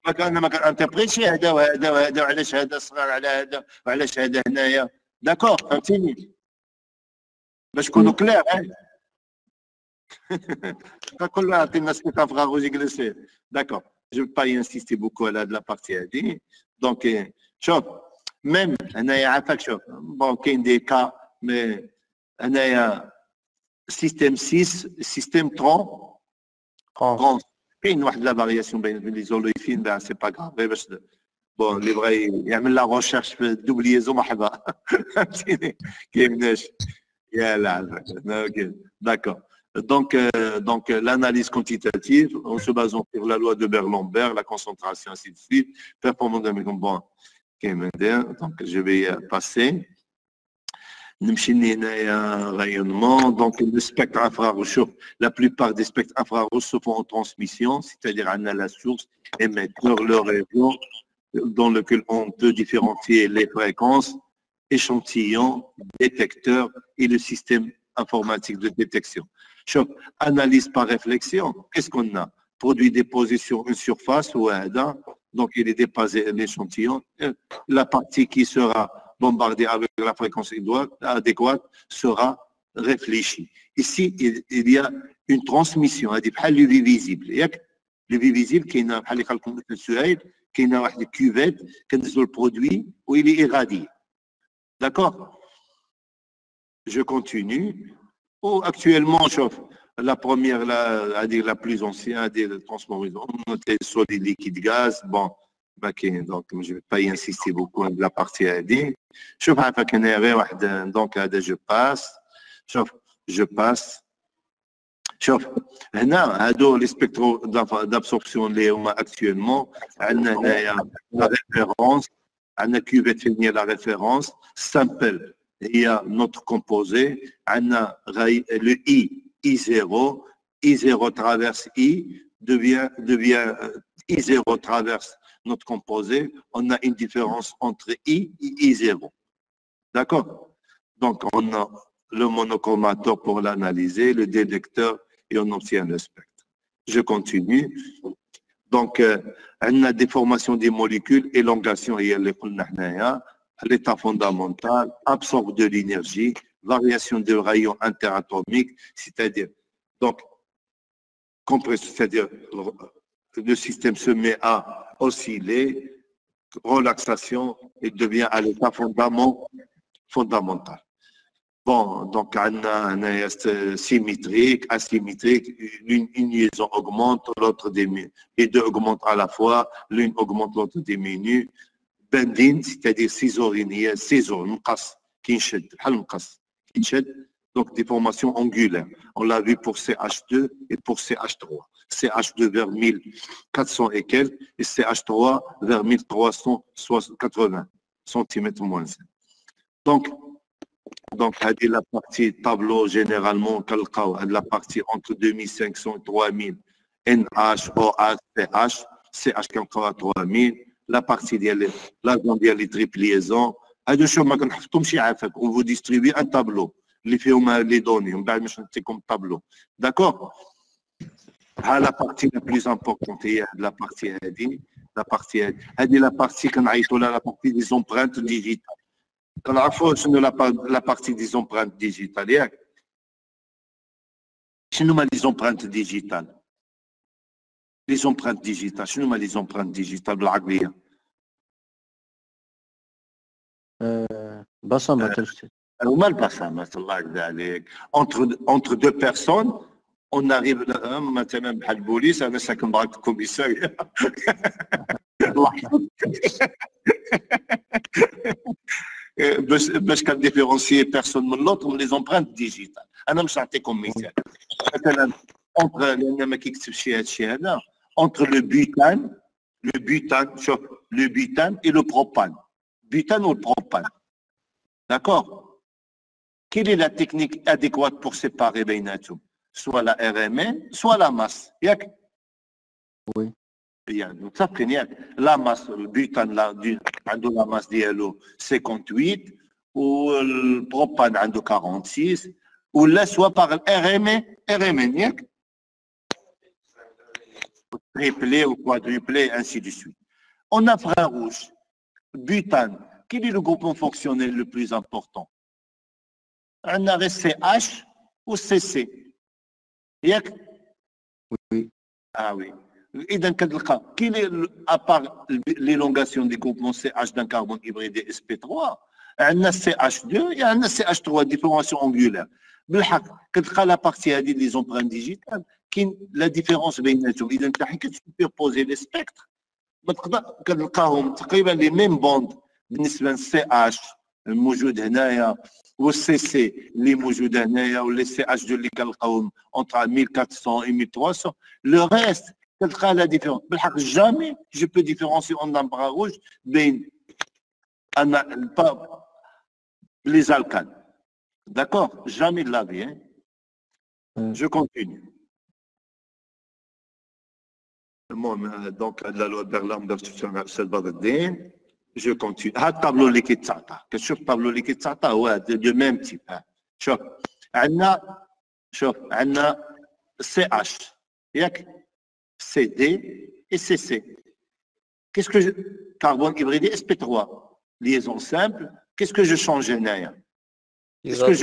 ما كنانتربريتش هذا وهذا وهذا وعلاش هذا صغار على هذا وعلاش هذا هنايا داكور فهمتيني باش نكونوا كلير كل واحد يعطينا سبيك افغاروج يجلس داكور جو با انسيستي بوكو على هاد لا بارتي هادي دونك شوف ميم هنايا عافاك شوف بون كاين دي كا مي هنايا سيستيم 6 سيستيم 30 كاين واحد لا فارياسيون بين لي زوليفين سي با غاف باش بون اللي بغى يعمل لا ريشيرش في الدوبليزو مرحبا فهمتيني كايناش يا لا اوكي داكور donc l'analyse quantitative en se basant sur la loi de Berlambert, la concentration, ainsi de suite, performance de mes bon, donc je vais passer. Rayonnement, donc le spectre infrarouge, la plupart des spectres infrarouges se font en transmission, c'est-à-dire à la source, émetteur, le réseau dans lequel on peut différencier les fréquences, échantillons, détecteurs et le système informatique de détection. Chaque analyse par réflexion, qu'est-ce qu'on a? Produit déposé sur une surface ou un donc il est déposé l'échantillon. La partie qui sera bombardée avec la fréquence adéquate sera réfléchie. Ici, il y a une transmission, le vie visible. Le vie visible, qui est une cuvette, qui est le produit où il est irradié. D'accord? Je continue. Oh, actuellement, la première, la plus ancienne, la transformation, solide, liquide, gaz. Bon, donc je ne vais pas y insister beaucoup de la partie AD. Donc, je passe. Je passe. Les spectres d'absorption actuellement, la référence, la cuvette la référence, simple. Il y a notre composé, le I0, I0 traverse I, devient I0 traverse notre composé, on a une différence entre I et I0. D'accord? Donc, on a le monochromateur pour l'analyser, le détecteur, et on obtient le spectre. Je continue. Donc, on a déformation des molécules, élongation, et l'état fondamental, absorbe de l'énergie, variation de rayons interatomiques, c'est-à-dire, donc, c'est-à-dire, le système se met à osciller, relaxation, et devient à l'état fondamental. Bon, donc, on a symétrique, asymétrique, une liaison augmente, l'autre diminue. Les deux augmentent à la fois, l'une augmente, l'autre diminue. Bendine, c'est-à-dire cisorine, il y a cisor, donc déformation angulaire. On l'a vu pour CH2 et pour CH3. CH2 vers 1400 et quelques, et CH3 vers 1380 cm moins. Donc, la partie tableau, généralement, la partie entre 2500 et 3000, NH, OH, CH, CH qui encore à 3000, la partie ديال l'argent ديال les tripliaisons هادو شوف ما كنحطهمش عافاك on vous distribue un tableau اللي فيهم les données ومن بعد باش نعطيكم tableau d'accord ها la partie la plus importante هي la partie هذه la partie كنعيطوا لها la partie des empreintes digitales كنعرفوا شنو la partie des empreintes digitales ياك شنو هما les empreintes digitales les empreintes digitales, شنو هما les empreintes digitales بالعقلية؟ بصمة الأستاذ. هما البصمات الله يرضى عليك. Entre deux personnes, on arrive مثلا بحال البوليس أنا ساكن معاك الكوميسارية. باش كنديفيرونسيي بيرسون من لوطر من les empreintes digitales. أنا مش نعطيكم مثال. مثلا entre لأن ما كيكتبش هذا الشيء هذا. Entre le butane, et le propane. Butane ou le propane. D'accord? quelle est la technique adéquate pour séparer بيناتهم? Soit la RMN, soit la masse. ياك؟ Oui. يعني متفقين ياك؟ la masse, البيتان عنده la masse ديالو 58 والبروبان عنده 46 ولا soit par RMN ياك؟ triplé ou quadruplé, ainsi de suite. En infrarouge, butane, quel est le groupement fonctionnel le plus important? On a CH ou CC. Oui. Ah oui. Et dans quel cas, quel est, à part l'élongation des groupements CH d'un carbone hybridé sp3, on a CH2 et on a CH3, différenciation angulaire. La partie des empreintes digitales, la différence بيناتهم اذا انت حكيت سوبربوزي لي سبيكتر كتلقاهم تقريبا لي ميم بوند بالنسبه للسي اش الموجود هنايا والسي سي اللي موجود هنايا واللي سي اش 2 اللي كنلقاوهم اونتر 1400 و 1300 لو ريست كتلقى لا ديفيرونس بالحق جامي جو بو ديفيرونسي اون انفراروج بين ان لي الكان d'accord jamais de la vie hein? Je continue. Donc, la loi de Berlin, je continue. Le tableau liquide, qu'est-ce que le tableau liquide, ouais, du même type. Chouf, on a CH, CD et CC. Qu'est-ce que je... Carbone hybridé sp3, liaison simple. Qu'est-ce que je change derrière? Est-ce que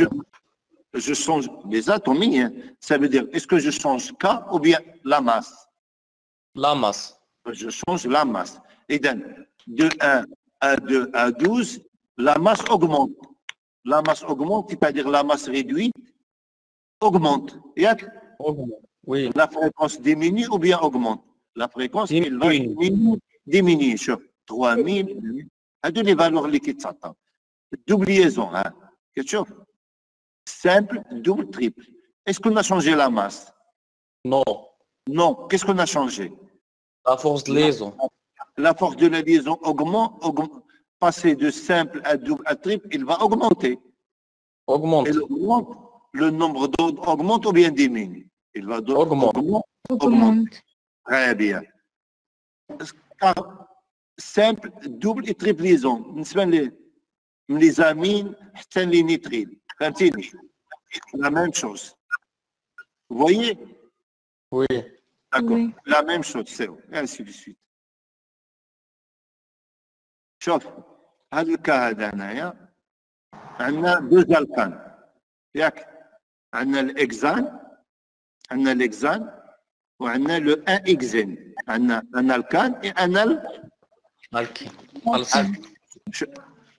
je change les atomies, hein? Ça veut dire, est-ce que je change K ou bien la masse? La masse. Je change la masse. Et donc, de 1 à 2 à 12, la masse augmente. La masse augmente, c'est-à-dire la masse réduite augmente. Oui. La fréquence diminue ou bien augmente? La fréquence diminue sur 3000. À deux les valeurs liquides, ça tend. Double liaison, hein? Quelque chose? Simple, double, triple. Est-ce qu'on a changé la masse? Non. Non. Qu'est-ce qu'on a changé? La force de liaison. La force de la liaison augmente, passer de simple à double à triple, il va augmenter. Augmente. Le nombre d'autres augmente ou bien diminue? Il va Augmente. Très bien. Car simple, double et triple liaison. Les amines, les nitriles. La même chose. Vous voyez? Oui. D'accord. Oui. La même chose, c'est où? Et ainsi de suite. شوف هذا الكا هذا هنايا عندنا دوز الكان ياك عندنا الاكزان وعندنا لو ان اكزين عندنا الكان وعندنا الكين.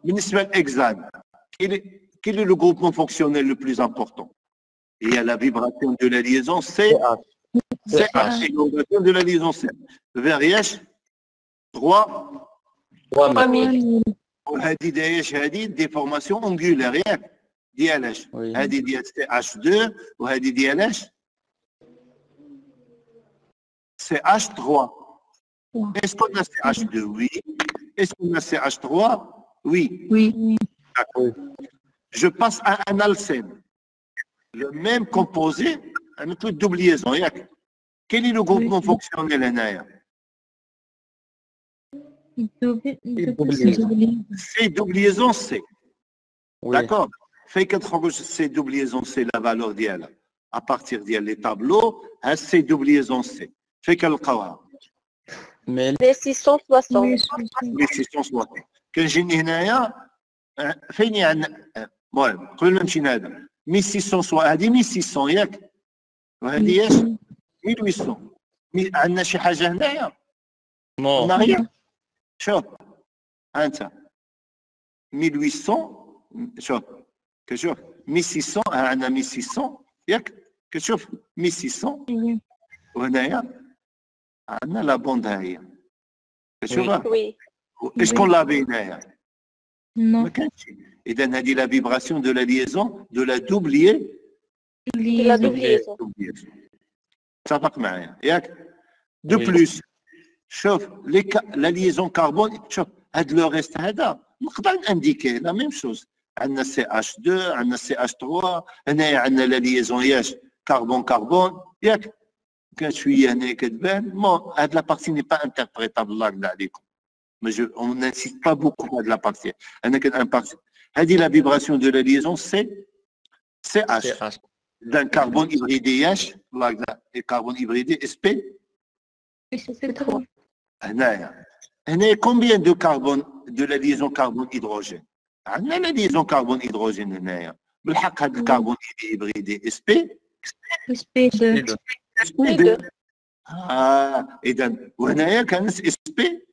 بالنسبه للاكزان quel est le groupement fonctionnel le plus important? Il y a la vibration de la liaison CH, l'élongation de la liaison C. Vers 3000. وهذه دايش هذه ديفورماسيون اونغولار ياك ديالاش هذه ديال سي اش 2 وهذه ديالاش سي اش 3 اسكو نا سي اش 2 وي اسكو نا سي اش 3 وي Oui. d'accord je passe à un alcène le même composé avec une double liaison ياك quel est le groupement fonctionnel هنايا C'est double liaison C. Oui. D'accord. Fait que c'est double liaison C, la valeur d'elle. À partir des tableaux, c'est double liaison C. Fait que le kawa. Mais Les 660. Les 660. Quand j'ai dit هنايا فين عندنا المهم قبل ما نمشي هذا 1600 هذه 1600 ياك وهذه ايش 1800 عندنا شي حاجه هنايا non. شوف انت 1800 شوف كشوف 1600 عندنا 1600 ياك كتشوف 1600 وهنايا عندنا لا بوند ها هي كتشوفها Oui. اسكو لافي هنايا ما Non. كانش اذا هذه لا فيبراسيون دو لا ليزون دو لا دوبليي La double liaison. اتفق معايا ياك دو بلوس شوف لا ليزون كربون شوف هاد لو ريست هذا نقدر انديكي لا ميم شوز عندنا CH2 عندنا CH3 هنايا عندنا لا ليزون ياش كربون كربون ياك كان شويه هنا كتبان بون هاد لا بارتي ني با انتربريتابل الله يرضى عليكم ما جو اون نسيت با بوكو هاد لا بارتي انا كان ان بارتي هذه لا فيبراسيون دو لا ليزون سي CH d'un carbone hybridé H الله يرضى كربون hybridé SP هنا combien de carbone de la liaison carbone hydrogène عندنا لا ليزون كربون هيدروجين هنايا بالحق هذا الكربون هيبريدي اس بي SP2 اذا وهنايا كانت اس بي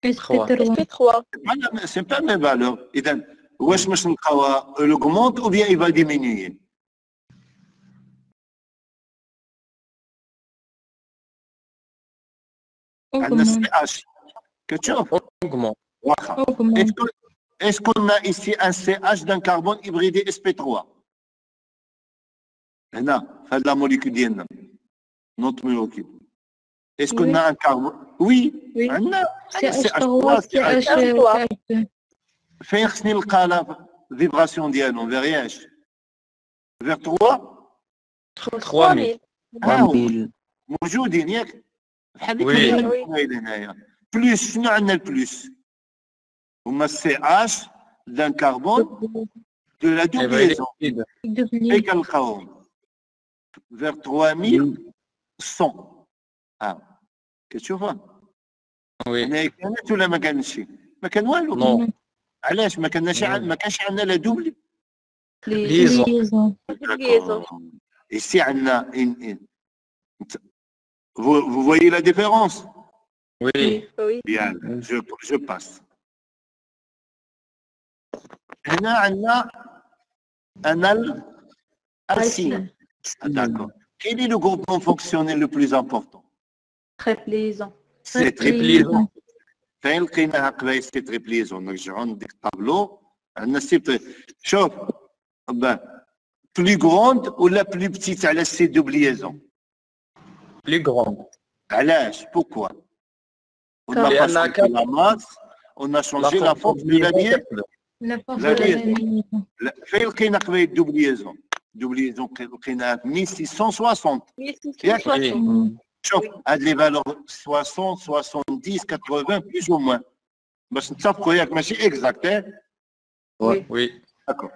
SP3 SP3 سي با ميم فالور اذا واش باش نلقاوها الاوغمونت او بيان يفا ديمينيي عندنا سي اش كتشوف Augmente. واخا est-ce qu'on a ici un CH d'un carbone hybridé sp3 هنا في هذه لا موليكول ديالنا نوت موليكول est-ce qu'on a un carbone oui عندنا CH3 CH2 فين خصني نلقى لا فيبراسيون ديالهم فيغ اش فيغ 3 3000. موجودين ياك بحال وي. اللي كاين هنايا بلوس شنو عندنا البلوس هما سي اش دان كربون دو لا دوبليزون دوبلي فين كنلقاوهم فيغ 3100 كتشوفها Oui. هنايا كانت ولا ما كانتش ما كان والو Non. علاش ما كانش عندنا لا دوبلي Liaison. liaison. ici عندنا vous voyez la différence Oui. Oui. bien je passe هنا عندنا un alcyne d'accord quel est le groupement fonctionnel le plus important Très plaisant. c'est Tripliaison. فين لقيناها قبيل سي تريبليزون نرجعوا لديك الطابلو عندنا سي شوف بلي غروند ولا بلي بتيت على سي دوبليزون Plus grande. علاش بوكوا on a لأن pas changé la masse on a changé la force de la liaison لا فورس لا دو liaison. فين لقينا قبيل الدوبليزون دوبليزون لقيناها في 1660 1660. شوف هاد لي فالور 60 70 80 بلوس او موان باش نتفقوا ياك ماشي اكزاكت Oui. داكور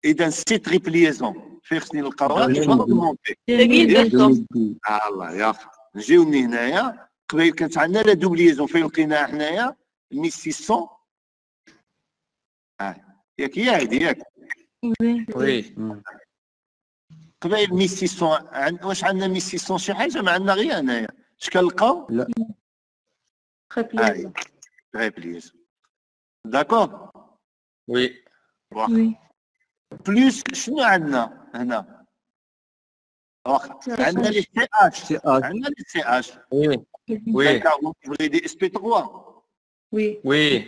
اذا سي تريبليزون فين خصني نلقاوها مونتي 2200. الله يا اخي نجيوني هنايا قبيل كانت عندنا لا دوبليزون فين لقيناها حنايا 1600 ياك هي هادي ياك Oui. قبيل 1600 واش عندنا 1600 شي حاجه ما عندنا غير هنايا اش كنلقاو Très plaisant. تريبليزون داكور Oui. وي بلوس شنو عندنا هنا واخا عندنا لي سي اش عندنا لي سي اش Oui. Oui. كاربون هيبريدي اس بي 3 Oui. Oui.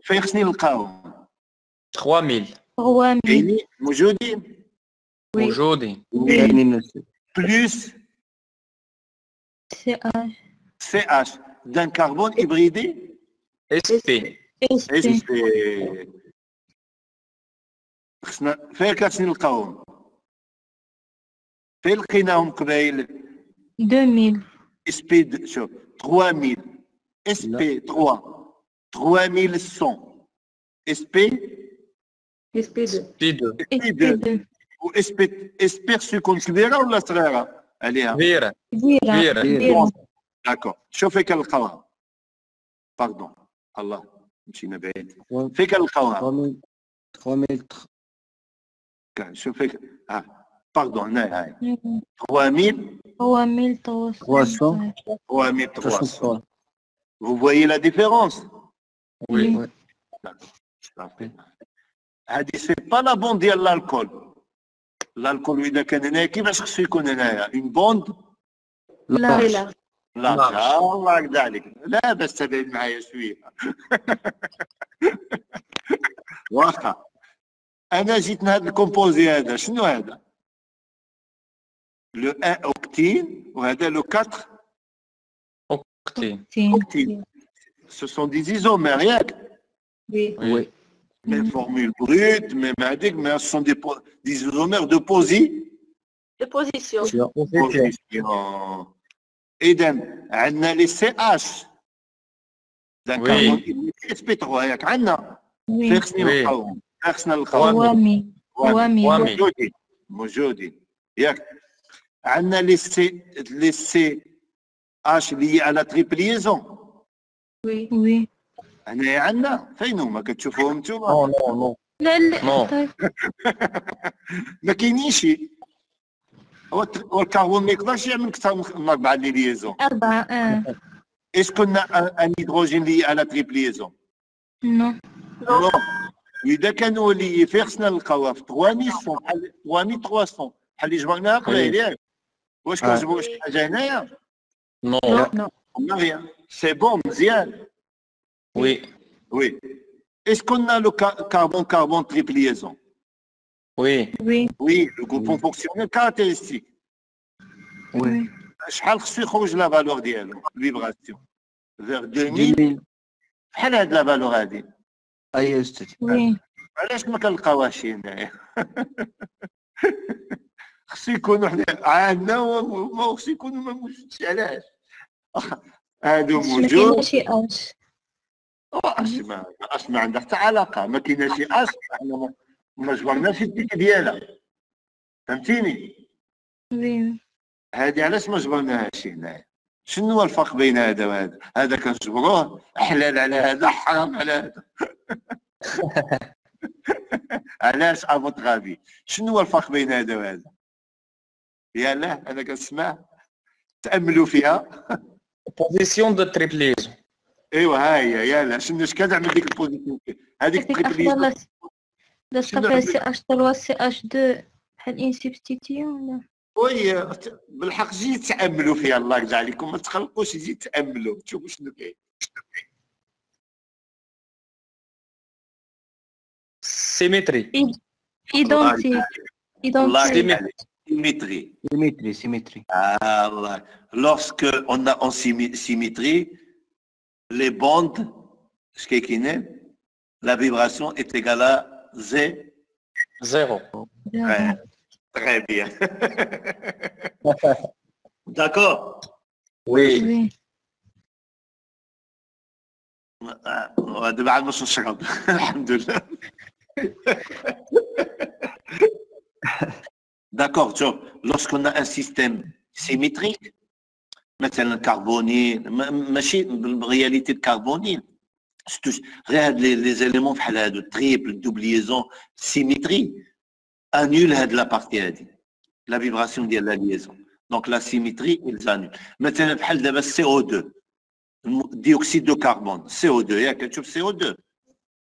فين خصني نلقاوهم 3000. 3000 كاينين موجودين موجودين. بلوس سي اش سي اش دان كربون هيبريدي SP. اس اس بي بي خصنا فين خصني نلقاوهم فين لقيناهم قبيل 2000 اس بي شوف 3000 اس بي 3 3100 اس بي SP2. SP2. SP2 و اس بي تكون كبيره ولا صغيره عليها كبيرة. كبيرة كبيرة. داكور شوف فين كنلقاوها باردون الله مشينا بعيد فين كنلقاوها شوف فين باردون هنايا هاي 3000 3300 3300 vous voyez la différence Oui. هذه سي با لا بوند ديال الالكول الالكول اذا كان هنايا كيفاش خصو يكون هنايا اون بوند Très large. لا الله يرضى عليك لا بس تبعد معايا شويه واخا انا جيت من هذا الكومبوزي هذا شنو هذا لو 1 اوكتين وهذا لو 4 أوكتين. اوكتين ce sont des isomères ياك Oui. Oui. Même formule brute, même indique, mais ce sont des isomères de De position. position. إذا عندنا les CH. d'un carbone sp3 ياك عندنا وي فين خصني نلقاوهم فين خصنا نلقاوهم وامي وامي موجودين ياك عندنا لي سي اش لي على تريبليزون وي وي هنايا عندنا فين هما كتشوفوهم نو نتوما نو نو لا لا نو. طيب ما كاينينش هو الكربون ما يقدرش يعمل اكثر من 4 لي ليزون أربعة اش كنا ان هيدروجين لي على تريبليزون نو نو اذا كانوا لي فين خصنا نلقاوها في 3000 بحال 3300 بحال اللي جبرناها قبيله ياك واش كنجبروا شي حاجه هنايا نو. نو ما غير سي بون مزيان وي وي est-ce qu'on a le carbone triple liaison وي وي oui le groupon fonctionnel caractéristique وي. شحال خصو يخرج لا فالور ديالو الفيبراسيون vers 2000 2000. بحال هاد لا فالور هادي اي استاذ. وي علاش ما كنلقاوهاش هنايا خصو يكونوا حنا عندنا وما خصو يكونوا ما موجودش علاش هادو موجود ماشي اش اش ما عندها حتى علاقه ما كايناش شي اش حنا ما جبرناش الديك ديالها فهمتيني وي هادي علاش ما جبرناهاش هنايا شنو هو الفرق بين هذا وهذا هذا كنجبروه حلال على هذا حرام على هذا علاش افوتغافي شنو هو الفرق بين هذا وهذا يلا انا كنسمع تاملوا فيها بوزيسيون دو تريبليزون. ايوا ها هي يلا شنو اش كتعمل ديك البوزيسيون هذيك التريبليزون ده سكابيل سي اش 3 سي اش 2 بحال انسبستيتيون ولا وي بالحق جيت تاملوا فيها الله يرضى عليكم ما تقلقوش جيت تاملوا تشوفوا شنو كاين سيمتري. ايدونتيك الله ايدونتيك يرضى عليك سيمتري سيمتري. Allah. Lorsque on a en symétrie, les bandes, ce qui est la vibration est égale à زيرو. Ouais, très bien. D'accord. وي. وي دابا باش نشرب الحمد لله. D'accord, tu vois, lorsqu'on a un système symétrique, مثلا كربونيل ماشي بالرياليتي الكربونيل غير هاد لي زيليمون بحال هادو تريبل دوبليزون سيميتري انول هاد لا بارتي هادي لا فيبراسيون ديال لا ليزون دونك لا سيميتري إلزانول مثلا بحال دابا السي او 2 ديوكسيد دو كربون سي او 2 ياك كتشوف سي او 2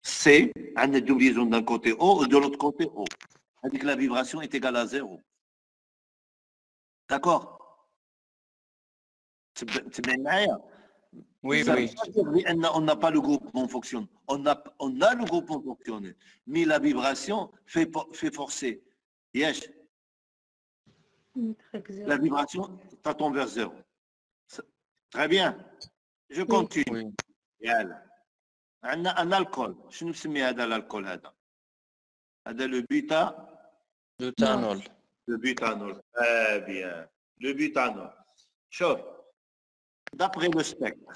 سي عندنا دوبليزون دان كوتي او ودو لوت كوتي او هذيك لا فيبراسيون est égale à 0 d'accord تبين معايا وي Ça وي. veut pas dire لأن on n'a pas le groupement fonctionnel. On a le groupement fonctionnel, mais la vibration fait forcer. Yes, la vibration tend vers 0. Très bien. Je continue. وي. يلا. عندنا un alcool. شنو نسمي هذا الالكول هذا؟ هذا le بوتانول. le butanol. Très bien. Le butanol. شوف. D'après le spectre,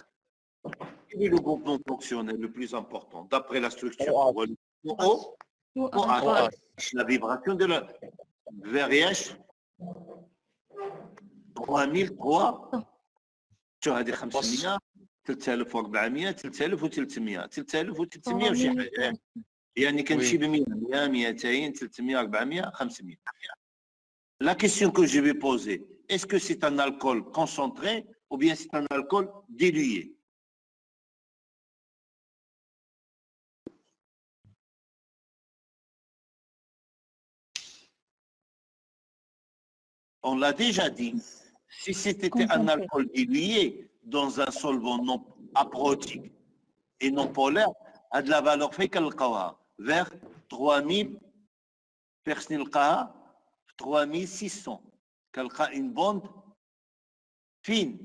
quel est le groupement fonctionnel le plus important d'après la structure? La vibration de la VRH 3003 شو هذه 500 3400 3300 3300 وشي حاجه يعني كنمشي ب 100 200 300 400 500. La question que je vais poser, est-ce que c'est un alcool concentré ou bien c'est un alcool dilué? On l'a déjà dit, si c'était un alcool dilué dans un solvant non aprotique et non polaire, a de la valeur fait vers 3000 personnes 3600 une bande fine.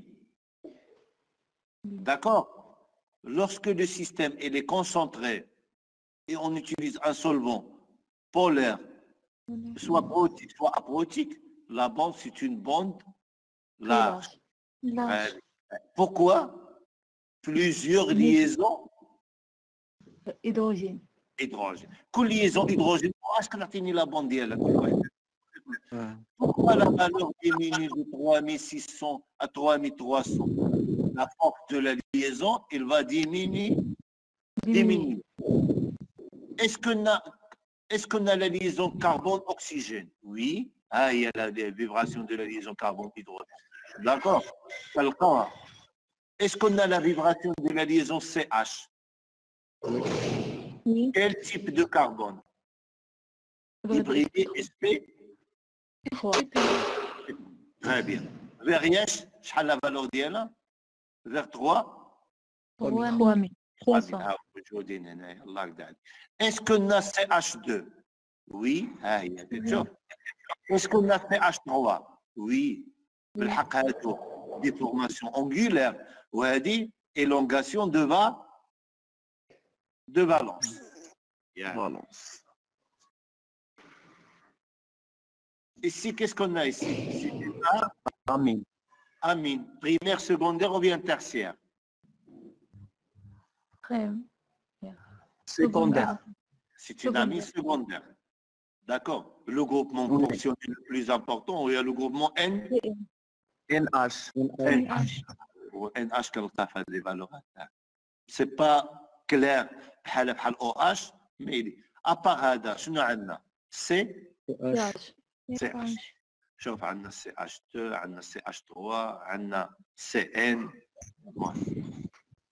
D'accord? Lorsque le système il est concentré et on utilise un solvant polaire, soit protique, soit aprotique, la bande, c'est une bande large. Large. Pourquoi? Plusieurs liaisons Hydrogène. hydrogène. كل liaison hydrogène, اش كنعطيني la bande ديالها كل واحد. Pourquoi la valeur diminue de 3600 à 3300? La force de la liaison, elle va diminuer. Est-ce qu'on a la liaison carbone-oxygène? Oui. Ah, il y a la vibration de la liaison carbone-hydrogène. D'accord. Est-ce qu'on a la vibration de la liaison CH? Oui. Quel type de carbone? Hybridé SP? Très bien. Vers Yesh, شحال la valeur ديالها? Vers 3? 3300. Ah, موجودين هنايا الله يرضى عليك. Est-ce qu'on a CH2? Oui. ها هي شوف. Est-ce qu'on a CH3? Oui. بالحق هادو déformation angulaire وهذه élongation de valence. Valence. Ici, qu'est-ce qu'on a ici? Amine. Amine, primaire, secondaire ou bien tertiaire? Secondaire. C'est une amine secondaire. D'accord. Le groupement fonctionnel le plus important, il y a le groupement N. NH. NH كنلقى في هذه les valeurs. C'est pas clair بحال OH, mais à part هذا شنو عندنا؟ C. CH. شوف عندنا CH2, عندنا CH3, عندنا CN.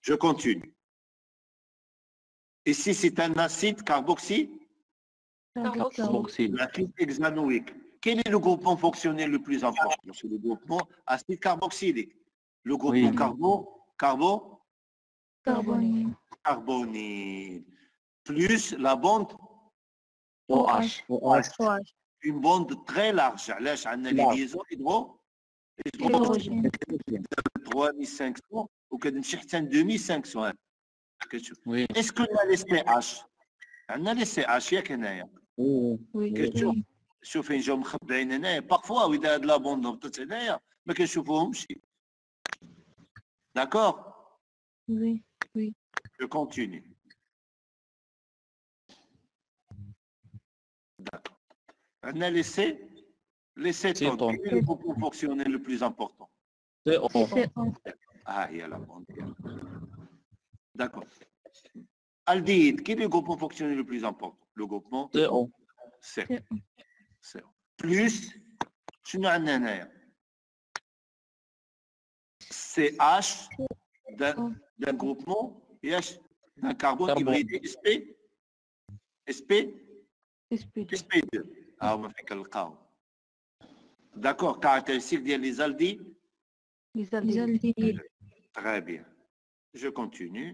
Je continue. Ici, c'est un acide carboxylique. Carboxylique. L'acide hexanoïque. Quel est le groupement fonctionnel le plus important? C'est le groupement acide carboxylique. Le groupement carbonyle. Plus la bande OH. une bande très large. علاش عندنا les liaisons Hydrogène. 3500 وكتمشي حتى 2500. كتشوف. Oui. Est-ce qu'on a les CH? عندنا les CH ياك هنايا. كتشوف شوف فين جاو مخبعين هنايا بارفوا واذا هاد لا بوند هبطت هنايا ما كنشوفوهمش. D'accord? Oui. Je continue. D'accord. On a laissé les cétones. Quel est le groupement fonctionnel le plus important? CO. Ah, il y a la bande. D'accord. Aldéhyde, quel est le groupement fonctionnel le plus important? Le groupement CO. CO. Plus, شنو عندنا هنايا؟ CH d'un groupement d'un carbone hybridé SP2. Ah, on fait le cas. D'accord, caractéristique des aldehydes. Très bien. Je continue.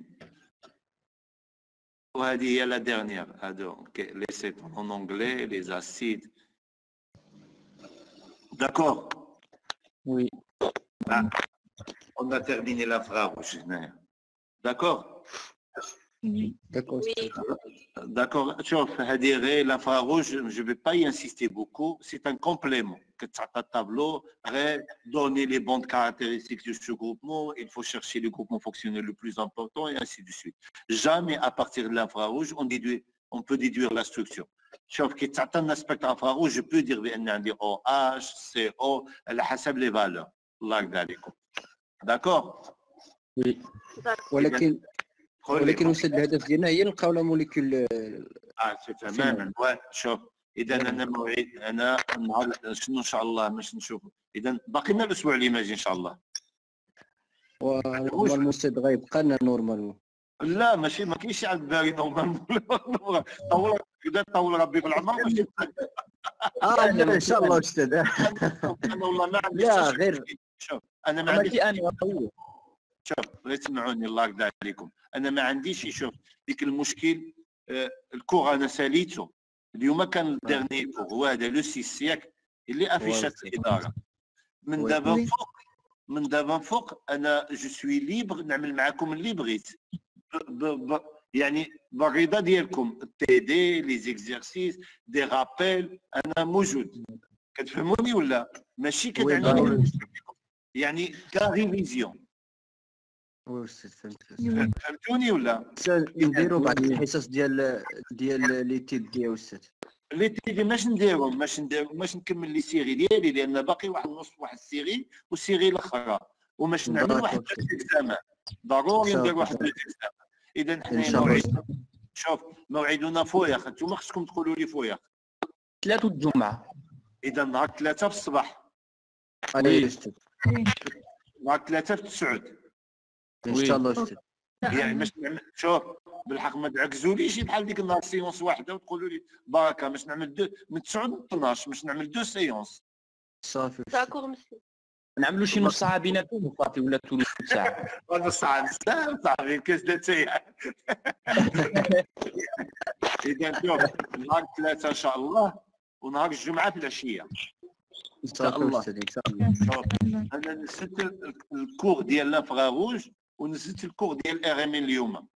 Il y a la dernière. Donc, les cétones en anglais, les acides. D'accord. Oui. Ah, on a terminé la phrase. D'accord. D'accord. D'accord. L'infrarouge, je ne vais pas y insister beaucoup. C'est un complément. Un tableau, donner les bandes caractéristiques de ce groupement. Il faut chercher le groupement fonctionnel le plus important et ainsi de suite. Jamais à partir de l'infrarouge, on peut déduire la structure. Sauf que certains aspects infrarouge, je peux dire OH, CO, les valeurs. D'accord. Oui. ولكن وسد الهدف ديالنا هي نلقاو لا موليكول. تماما. شوف اذا انا موعد انا شنو ان شاء الله باش نشوف. اذا باقي لنا الاسبوع اللي ماجي ان شاء الله. والمستد غيبقى لنا نورمال. لا ماشي ما كاينش عاد باغي نورمال. طول ربي في العمر. لا ان شاء الله استاذ. انا والله ما عنديش. لا غير شوف انا ما عنديش. شوف اسمعوني الله يرضى عليكم. انا ما عنديش شوف ديك المشكل. الكور انا ساليته اليوم كان الدرني كور هو هذا لو 6 ياك اللي افيشات الاداره. من دابا فوق انا جو سوي ليبر نعمل معكم اللي بغيت يعني بالرضا ديالكم التي دي لي زيكزيرسيس دي رابيل انا موجود. كتفهموني ولا ماشي كتعني يعني كريفيزيون؟ وي استاذ فهمت. فهمتوني ولا؟ نديروا بعض الحصص ديال لي تيد ديال استاذ. لي تيدي ماش نديرهم باش نكمل لي سيري ديالي، لان باقي واحد نص واحد السيري والسيري الاخرى، وماش نعمل واحد الاكزامان ضروري ندير واحد الاكزامان. اذا حنا شوف موعدنا فوياخ، انتم خصكم تقولوا لي فوياخ 3 الجمعة. اذا نهار 3 في الصباح، علي استاذ نهار 3 في 9. ان شاء الله استاذ. يعني باش نعمل شوف بالحق ما تعكزوليش بحال ديك النهار سيونس واحده وتقولوا لي بركه باش نعمل دو من 9 ل 12 باش نعمل 2 سيونس. صافي داكور مسيو. نعملوا شي نص ساعة بيناتهم وصافي، ولا ثلث ساعة. نص ساعه صافي كاس تاعي. اذا شوف نهار 3 ان شاء الله، ونهار الجمعه في العشيه ان شاء الله استاذ. ان شاء الله. شوف انا نسيت الكور ديال لا فراغوج ونسيت الكور ديال ار ام اليوم.